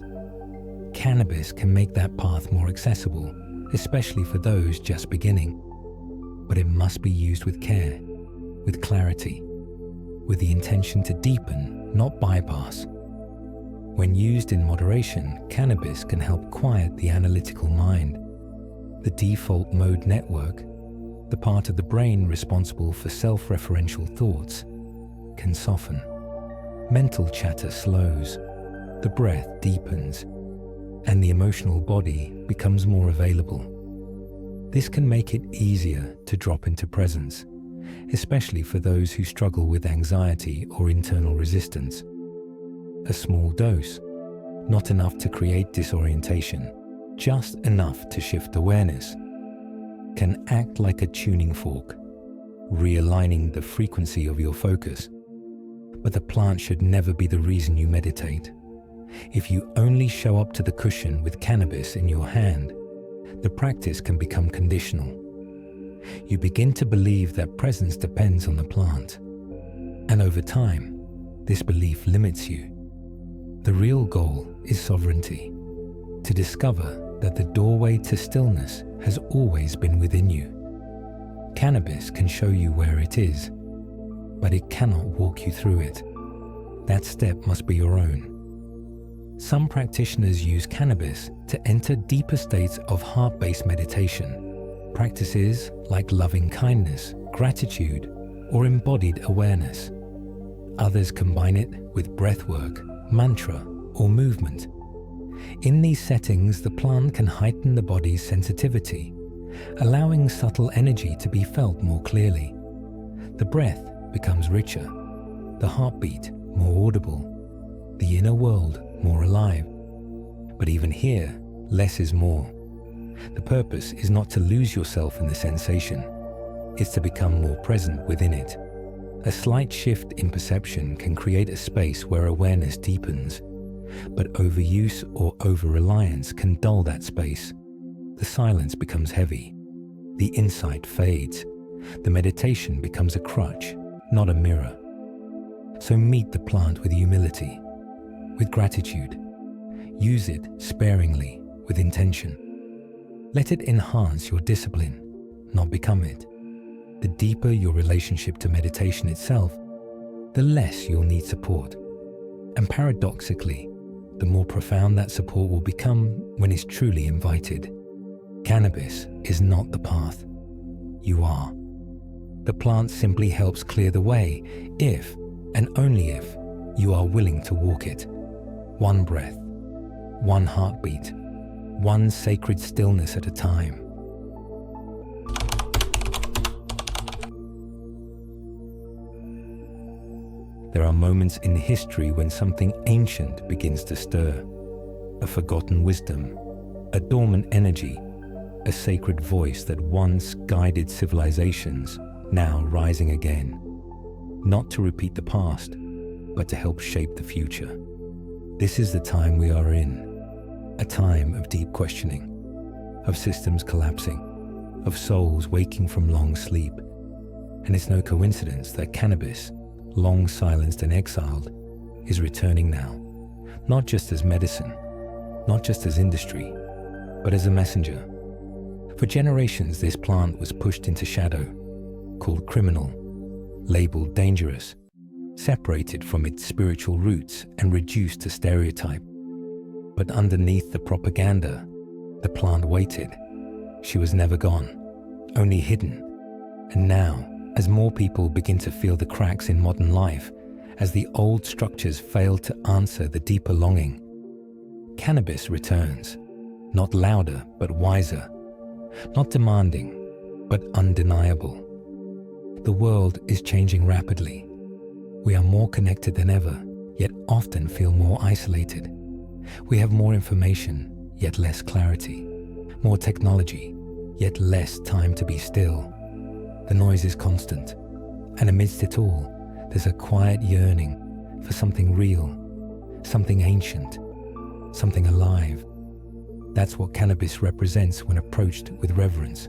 Cannabis can make that path more accessible, especially for those just beginning. But it must be used with care, with clarity, with the intention to deepen, not bypass. When used in moderation, cannabis can help quiet the analytical mind. The default mode network, the part of the brain responsible for self-referential thoughts, can soften. Mental chatter slows, the breath deepens, and the emotional body becomes more available. This can make it easier to drop into presence, especially for those who struggle with anxiety or internal resistance. A small dose, not enough to create disorientation, just enough to shift awareness, can act like a tuning fork, realigning the frequency of your focus. But the plant should never be the reason you meditate. If you only show up to the cushion with cannabis in your hand, the practice can become conditional. You begin to believe that presence depends on the plant. And over time, this belief limits you. The real goal is sovereignty, to discover that the doorway to stillness has always been within you. Cannabis can show you where it is, but it cannot walk you through it. That step must be your own. Some practitioners use cannabis to enter deeper states of heart-based meditation, practices like loving kindness, gratitude, or embodied awareness. Others combine it with breathwork, mantra, or movement. In these settings, the plant can heighten the body's sensitivity, allowing subtle energy to be felt more clearly. The breath becomes richer, the heartbeat more audible, the inner world more alive. But even here, less is more. The purpose is not to lose yourself in the sensation, it's to become more present within it. A slight shift in perception can create a space where awareness deepens, but overuse or over-reliance can dull that space. The silence becomes heavy, the insight fades, the meditation becomes a crutch, not a mirror. So meet the plant with humility, with gratitude. Use it sparingly, with intention. Let it enhance your discipline, not become it. The deeper your relationship to meditation itself, the less you'll need support. And paradoxically, the more profound that support will become when it's truly invited. Cannabis is not the path. You are. The plant simply helps clear the way if, and only if, you are willing to walk it. One breath, one heartbeat, one sacred stillness at a time. There are moments in history when something ancient begins to stir. A forgotten wisdom, a dormant energy, a sacred voice that once guided civilizations, now rising again. Not to repeat the past, but to help shape the future. This is the time we are in, a time of deep questioning, of systems collapsing, of souls waking from long sleep. And it's no coincidence that cannabis, long silenced and exiled, is returning now, not just as medicine, not just as industry, but as a messenger. For generations, this plant was pushed into shadow, called criminal, labeled dangerous, separated from its spiritual roots and reduced to stereotype. But underneath the propaganda, the plant waited. She was never gone, only hidden. And now, as more people begin to feel the cracks in modern life, as the old structures fail to answer the deeper longing, cannabis returns, not louder but wiser, not demanding but undeniable. The world is changing rapidly. We are more connected than ever, yet often feel more isolated. We have more information, yet less clarity, more technology, yet less time to be still. The noise is constant, and amidst it all, there's a quiet yearning for something real, something ancient, something alive. That's what cannabis represents when approached with reverence.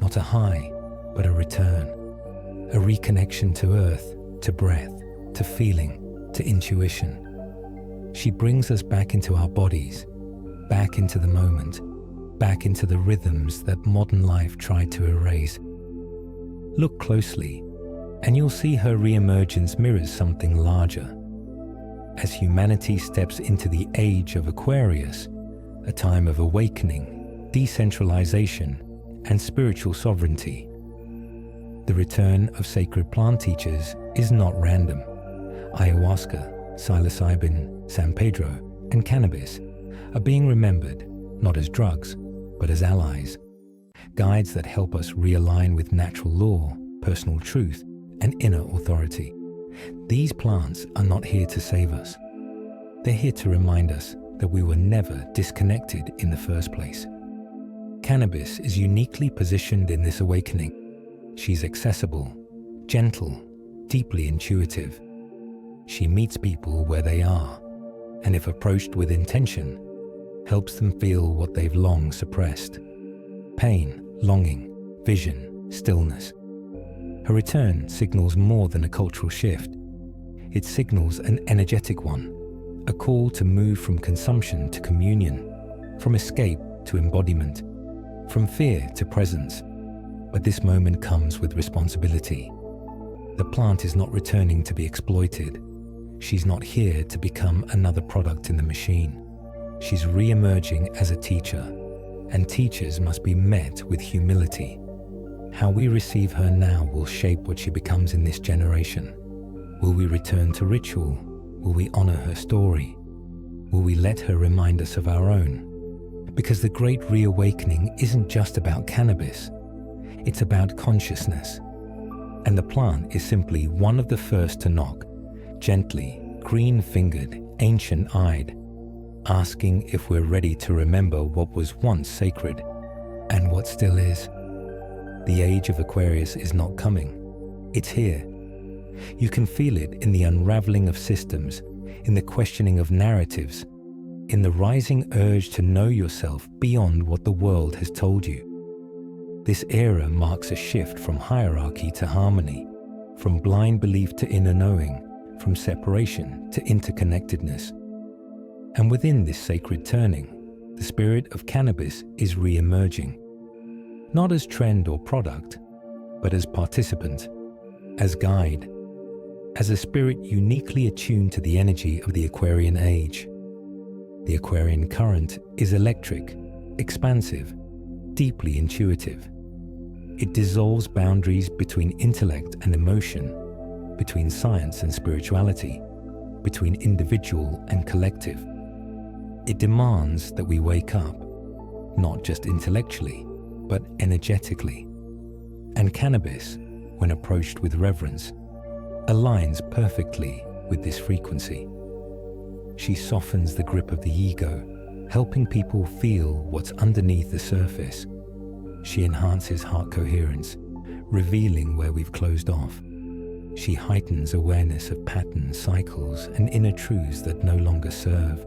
Not a high, but a return. A reconnection to earth, to breath, to feeling, to intuition. She brings us back into our bodies, back into the moment, back into the rhythms that modern life tried to erase. Look closely, and you'll see her re-emergence mirrors something larger. As humanity steps into the age of Aquarius, a time of awakening, decentralization, and spiritual sovereignty, the return of sacred plant teachers is not random. Ayahuasca, psilocybin, San Pedro, and cannabis are being remembered not as drugs, but as allies. Guides that help us realign with natural law, personal truth, and inner authority. These plants are not here to save us. They're here to remind us that we were never disconnected in the first place. Cannabis is uniquely positioned in this awakening. She's accessible, gentle, deeply intuitive. She meets people where they are, and if approached with intention, helps them feel what they've long suppressed. Pain, longing, vision, stillness. Her return signals more than a cultural shift. It signals an energetic one, a call to move from consumption to communion, from escape to embodiment, from fear to presence. But this moment comes with responsibility. The plant is not returning to be exploited. She's not here to become another product in the machine. She's re-emerging as a teacher, and teachers must be met with humility. How we receive her now will shape what she becomes in this generation. Will we return to ritual? Will we honor her story? Will we let her remind us of our own? Because the Great Reawakening isn't just about cannabis. It's about consciousness. And the plant is simply one of the first to knock, gently, green-fingered, ancient-eyed, asking if we're ready to remember what was once sacred and what still is. The age of Aquarius is not coming. It's here. You can feel it in the unraveling of systems, in the questioning of narratives, in the rising urge to know yourself beyond what the world has told you. This era marks a shift from hierarchy to harmony, from blind belief to inner knowing, from separation to interconnectedness. And within this sacred turning, the spirit of cannabis is re-emerging, not as trend or product, but as participant, as guide, as a spirit uniquely attuned to the energy of the Aquarian age. The Aquarian current is electric, expansive, deeply intuitive. It dissolves boundaries between intellect and emotion, between science and spirituality, between individual and collective. It demands that we wake up, not just intellectually, but energetically. And cannabis, when approached with reverence, aligns perfectly with this frequency. She softens the grip of the ego, helping people feel what's underneath the surface. She enhances heart coherence, revealing where we've closed off. She heightens awareness of patterns, cycles, and inner truths that no longer serve.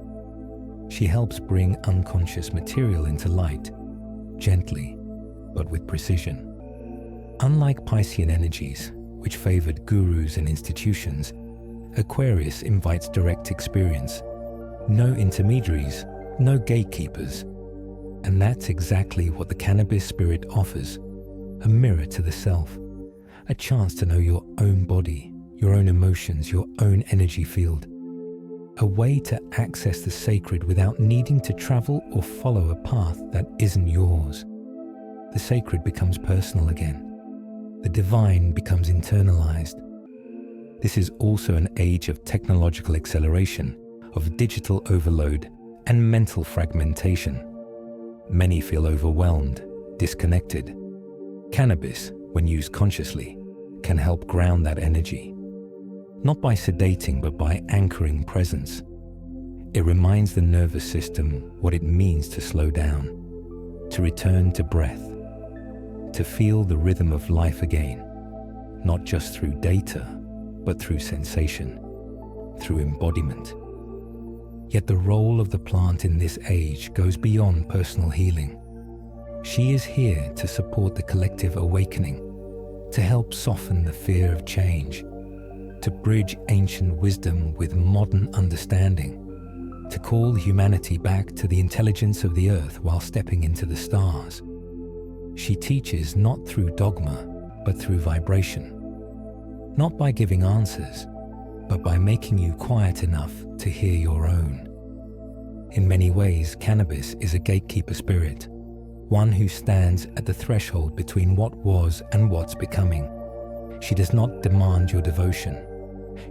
She helps bring unconscious material into light, gently, but with precision. Unlike Piscean energies, which favored gurus and institutions, Aquarius invites direct experience. No intermediaries, no gatekeepers. And that's exactly what the cannabis spirit offers: a mirror to the self, a chance to know your own body, your own emotions, your own energy field, a way to access the sacred without needing to travel or follow a path that isn't yours. The sacred becomes personal again. The divine becomes internalized. This is also an age of technological acceleration, of digital overload, and mental fragmentation. Many feel overwhelmed, disconnected. Cannabis, when used consciously, can help ground that energy. Not by sedating, but by anchoring presence. It reminds the nervous system what it means to slow down, to return to breath, to feel the rhythm of life again, not just through data, but through sensation, through embodiment. Yet the role of the plant in this age goes beyond personal healing. She is here to support the collective awakening, to help soften the fear of change, to bridge ancient wisdom with modern understanding, to call humanity back to the intelligence of the earth while stepping into the stars. She teaches not through dogma, but through vibration. Not by giving answers, but by making you quiet enough to hear your own. In many ways, cannabis is a gatekeeper spirit, one who stands at the threshold between what was and what's becoming. She does not demand your devotion.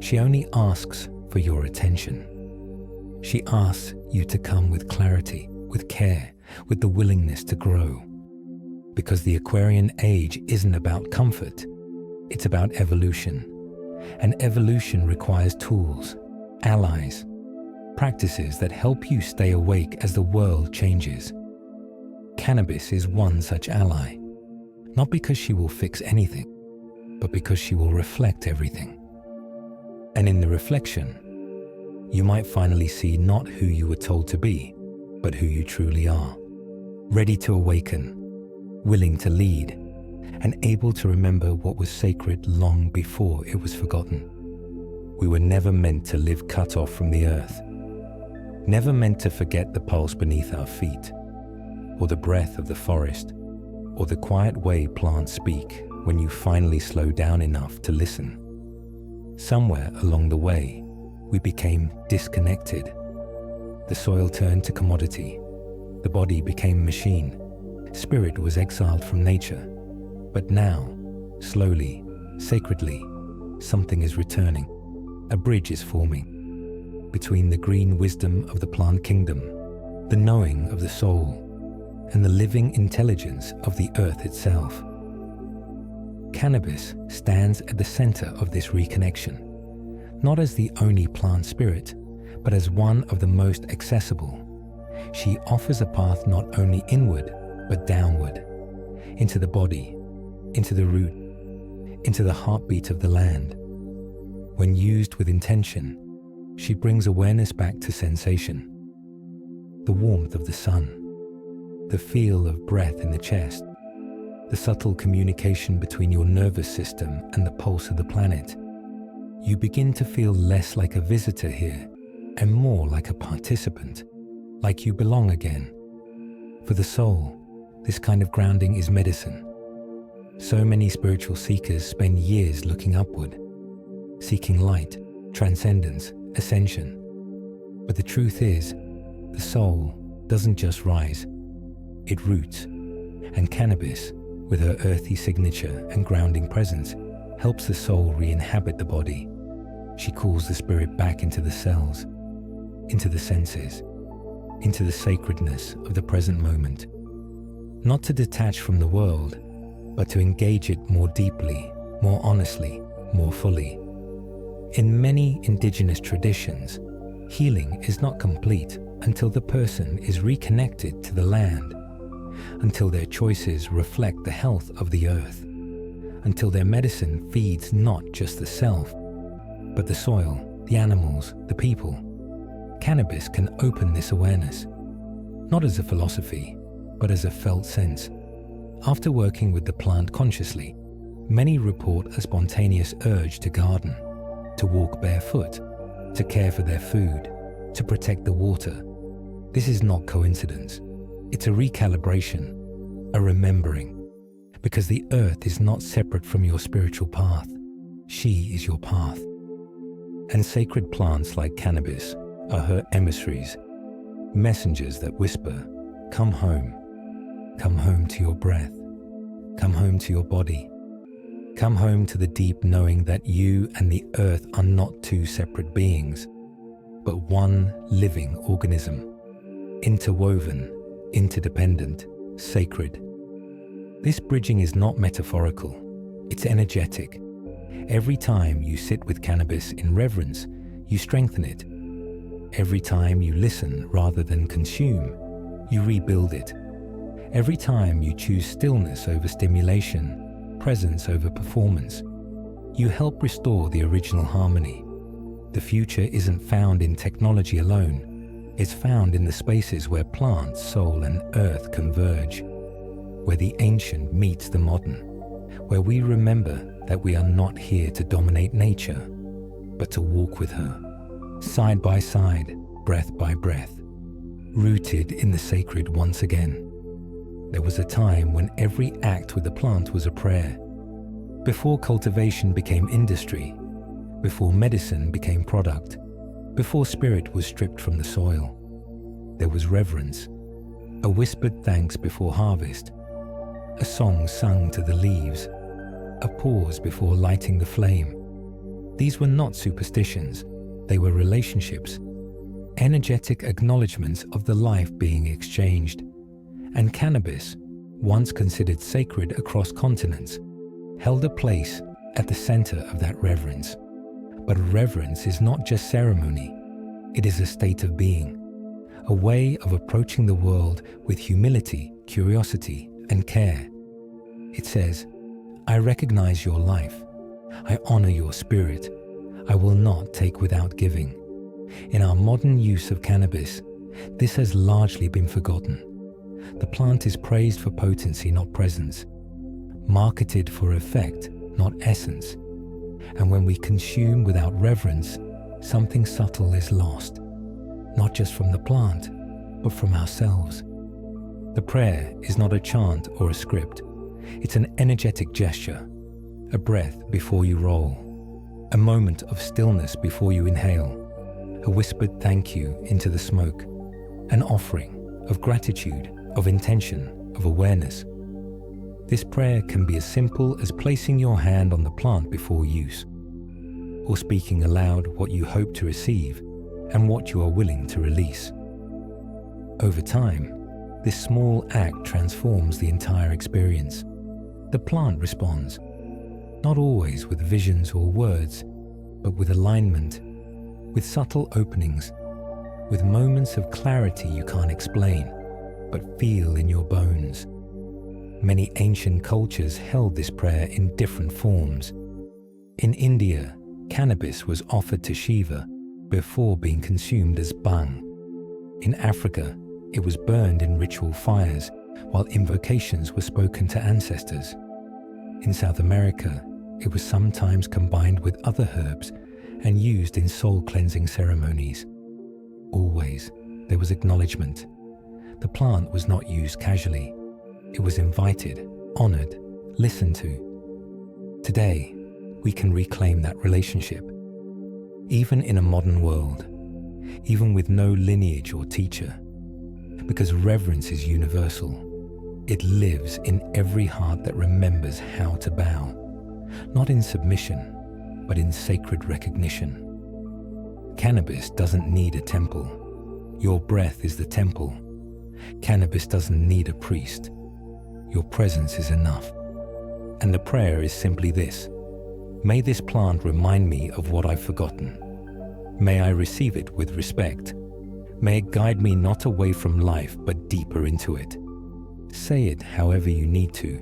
She only asks for your attention. She asks you to come with clarity, with care, with the willingness to grow. Because the Aquarian age isn't about comfort, it's about evolution. And evolution requires tools, allies, practices that help you stay awake as the world changes. Cannabis is one such ally, not because she will fix anything, but because she will reflect everything. And in the reflection, you might finally see not who you were told to be, but who you truly are, ready to awaken, willing to lead, and able to remember what was sacred long before it was forgotten. We were never meant to live cut off from the earth, never meant to forget the pulse beneath our feet, or the breath of the forest, or the quiet way plants speak when you finally slow down enough to listen. Somewhere along the way, we became disconnected. The soil turned to commodity. The body became machine. Spirit was exiled from nature. But now, slowly, sacredly, something is returning. A bridge is forming between the green wisdom of the plant kingdom, the knowing of the soul, and the living intelligence of the earth itself. Cannabis stands at the center of this reconnection, not as the only plant spirit, but as one of the most accessible. She offers a path not only inward, but downward, into the body, into the root, into the heartbeat of the land. When used with intention, she brings awareness back to sensation, the warmth of the sun, the feel of breath in the chest, the subtle communication between your nervous system and the pulse of the planet. You begin to feel less like a visitor here and more like a participant, like you belong again. For the soul, this kind of grounding is medicine. So many spiritual seekers spend years looking upward, seeking light, transcendence, ascension. But the truth is, the soul doesn't just rise, it roots. And cannabis, with her earthy signature and grounding presence, helps the soul re-inhabit the body. She calls the spirit back into the cells, into the senses, into the sacredness of the present moment. Not to detach from the world, but to engage it more deeply, more honestly, more fully. In many indigenous traditions, healing is not complete until the person is reconnected to the land, until their choices reflect the health of the earth, until their medicine feeds not just the self, but the soil, the animals, the people. Cannabis can open this awareness, not as a philosophy, but as a felt sense. After working with the plant consciously, many report a spontaneous urge to garden, to walk barefoot, to care for their food, to protect the water. This is not coincidence. It's a recalibration, a remembering, because the earth is not separate from your spiritual path. She is your path. And sacred plants like cannabis are her emissaries, messengers that whisper, come home to your breath, come home to your body, come home to the deep knowing that you and the earth are not two separate beings, but one living organism, interwoven, interdependent, sacred. This bridging is not metaphorical, it's energetic. Every time you sit with cannabis in reverence, you strengthen it. Every time you listen rather than consume, you rebuild it. Every time you choose stillness over stimulation, presence over performance, you help restore the original harmony. The future isn't found in technology alone. It's found in the spaces where plant, soul, and earth converge, where the ancient meets the modern, where we remember that we are not here to dominate nature, but to walk with her, side by side, breath by breath, rooted in the sacred once again. There was a time when every act with the plant was a prayer. Before cultivation became industry, before medicine became product, before spirit was stripped from the soil, there was reverence, a whispered thanks before harvest, a song sung to the leaves, a pause before lighting the flame. These were not superstitions, they were relationships, energetic acknowledgements of the life being exchanged. And cannabis, once considered sacred across continents, held a place at the center of that reverence. But reverence is not just ceremony, it is a state of being, a way of approaching the world with humility, curiosity, and care. It says, I recognize your life, I honor your spirit, I will not take without giving. In our modern use of cannabis, this has largely been forgotten. The plant is praised for potency, not presence, marketed for effect, not essence. And when we consume without reverence, something subtle is lost, not just from the plant, but from ourselves. The prayer is not a chant or a script. It's an energetic gesture, a breath before you roll, a moment of stillness before you inhale, a whispered thank you into the smoke, an offering of gratitude, of intention, of awareness. This prayer can be as simple as placing your hand on the plant before use, or speaking aloud what you hope to receive and what you are willing to release. Over time, this small act transforms the entire experience. The plant responds, not always with visions or words, but with alignment, with subtle openings, with moments of clarity you can't explain, but feel in your bones. Many ancient cultures held this prayer in different forms. In India, cannabis was offered to Shiva before being consumed as bhang. In Africa, it was burned in ritual fires, while invocations were spoken to ancestors. In South America, it was sometimes combined with other herbs and used in soul-cleansing ceremonies. Always, there was acknowledgement. The plant was not used casually. It was invited, honored, listened to. Today, we can reclaim that relationship. Even in a modern world, even with no lineage or teacher, because reverence is universal. It lives in every heart that remembers how to bow, not in submission, but in sacred recognition. Cannabis doesn't need a temple. Your breath is the temple. Cannabis doesn't need a priest. Your presence is enough. And the prayer is simply this: may this plant remind me of what I've forgotten. May I receive it with respect. May it guide me not away from life, but deeper into it. Say it however you need to.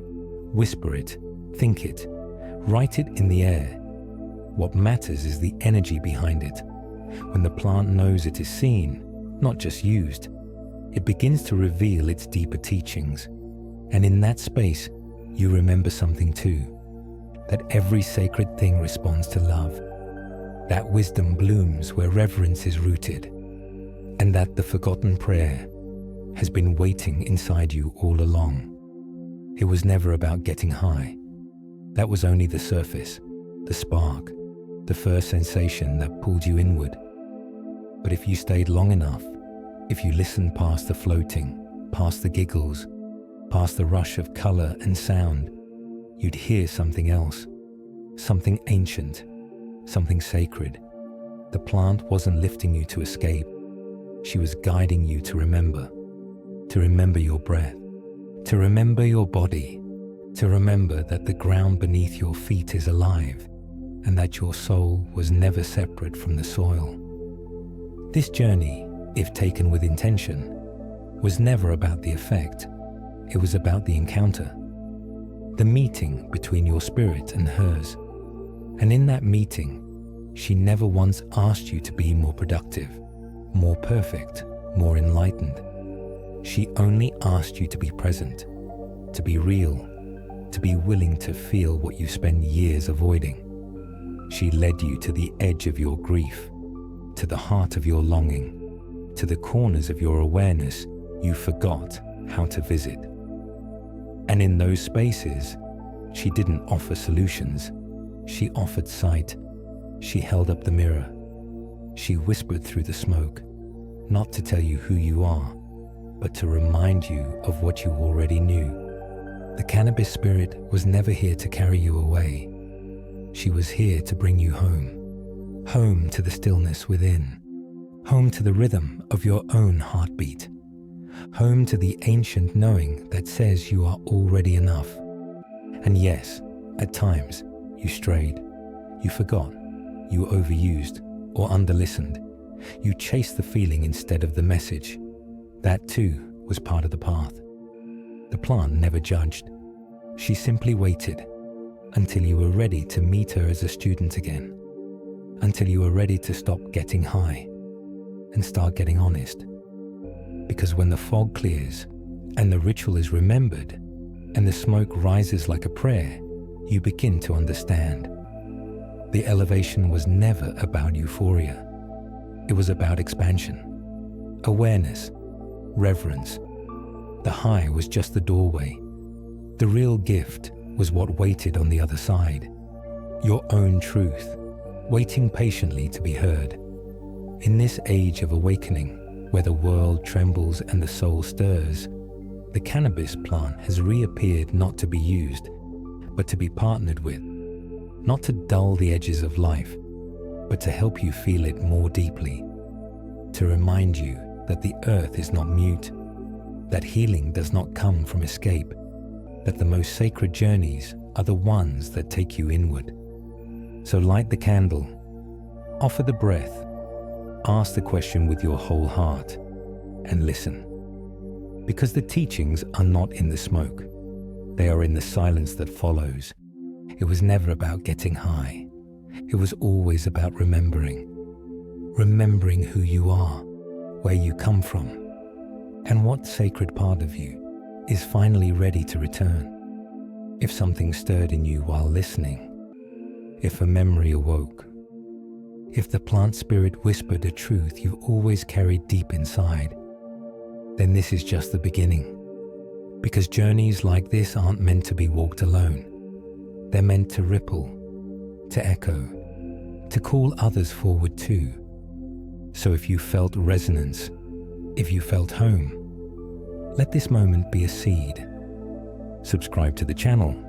Whisper it, think it, write it in the air. What matters is the energy behind it. When the plant knows it is seen, not just used, it begins to reveal its deeper teachings. And in that space, you remember something too, that every sacred thing responds to love, that wisdom blooms where reverence is rooted, and that the forgotten prayer has been waiting inside you all along. It was never about getting high. That was only the surface, the spark, the first sensation that pulled you inward. But if you stayed long enough, if you listened past the floating, past the giggles, past the rush of color and sound, you'd hear something else, something ancient, something sacred. The plant wasn't lifting you to escape. She was guiding you to remember your breath, to remember your body, to remember that the ground beneath your feet is alive and that your soul was never separate from the soil. This journey, if taken with intention, was never about the effect. It was about the encounter, the meeting between your spirit and hers. And in that meeting, she never once asked you to be more productive, more perfect, more enlightened. She only asked you to be present, to be real, to be willing to feel what you spend years avoiding. She led you to the edge of your grief, to the heart of your longing, to the corners of your awareness you forgot how to visit. And in those spaces, she didn't offer solutions. She offered sight. She held up the mirror. She whispered through the smoke, not to tell you who you are, but to remind you of what you already knew. The cannabis spirit was never here to carry you away. She was here to bring you home, home to the stillness within, home to the rhythm of your own heartbeat, home to the ancient knowing that says you are already enough. And yes, at times, you strayed, you forgot, you overused or underlistened. You chased the feeling instead of the message. That too was part of the path. The plant never judged. She simply waited until you were ready to meet her as a student again, until you were ready to stop getting high and start getting honest. Because when the fog clears and the ritual is remembered and the smoke rises like a prayer, you begin to understand. The elevation was never about euphoria. It was about expansion, awareness, reverence. The high was just the doorway. The real gift was what waited on the other side. Your own truth, waiting patiently to be heard. In this age of awakening, where the world trembles and the soul stirs, the cannabis plant has reappeared not to be used, but to be partnered with, not to dull the edges of life, but to help you feel it more deeply, to remind you that the earth is not mute, that healing does not come from escape, that the most sacred journeys are the ones that take you inward. So light the candle, offer the breath, ask the question with your whole heart, and listen. Because the teachings are not in the smoke, they are in the silence that follows. It was never about getting high. It was always about remembering who you are, where you come from, and what sacred part of you is finally ready to return. If something stirred in you while listening, if a memory awoke, if the plant spirit whispered a truth you've always carried deep inside, then this is just the beginning. Because journeys like this aren't meant to be walked alone. They're meant to ripple, to echo, to call others forward too. So if you felt resonance, if you felt home, let this moment be a seed, Subscribe to the channel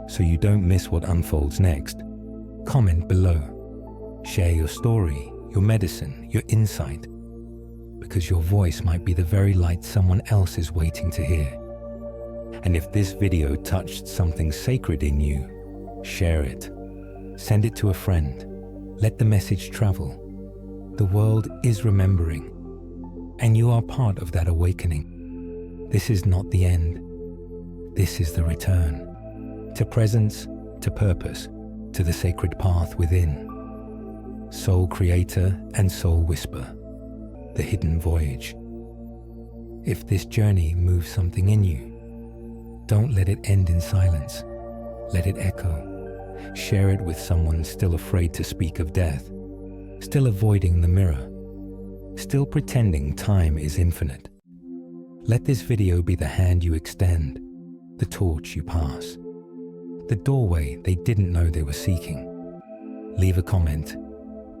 so you don't miss what unfolds next. Comment below. Share your story, your medicine, your insight, because your voice might be the very light someone else is waiting to hear. And if this video touched something sacred in you, share it. Send it to a friend. Let the message travel. The world is remembering, and you are part of that awakening. This is not the end. This is the return to presence, to purpose, to the sacred path within. Soul Creator and Soul Whisper, the hidden voyage. If this journey moves something in you, don't let it end in silence. Let it echo. Share it with someone still afraid to speak of death, still avoiding the mirror, still pretending time is infinite. Let this video be the hand you extend, the torch you pass, the doorway they didn't know they were seeking. Leave a comment,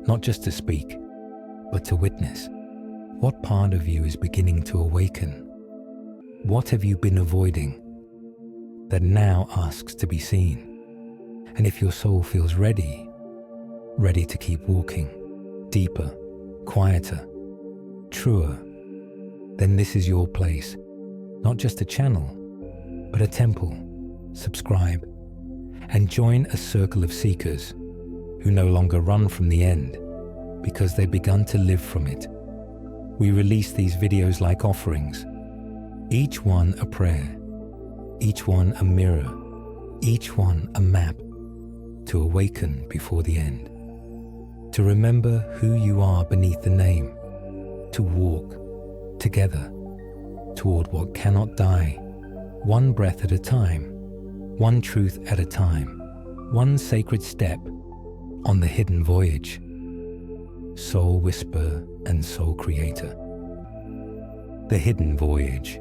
not just to speak, but to witness. What part of you is beginning to awaken? What have you been avoiding that now asks to be seen? And if your soul feels ready to keep walking, deeper, quieter, truer, then this is your place. Not just a channel, but a temple. Subscribe and join a circle of seekers who no longer run from the end because they've begun to live from it. We release these videos like offerings, each one a prayer, each one a mirror, each one a map to awaken before the end, to remember who you are beneath the name, to walk together toward what cannot die, one breath at a time, one truth at a time, one sacred step on the hidden voyage. Soul Whisper and Soul Creator. The hidden voyage.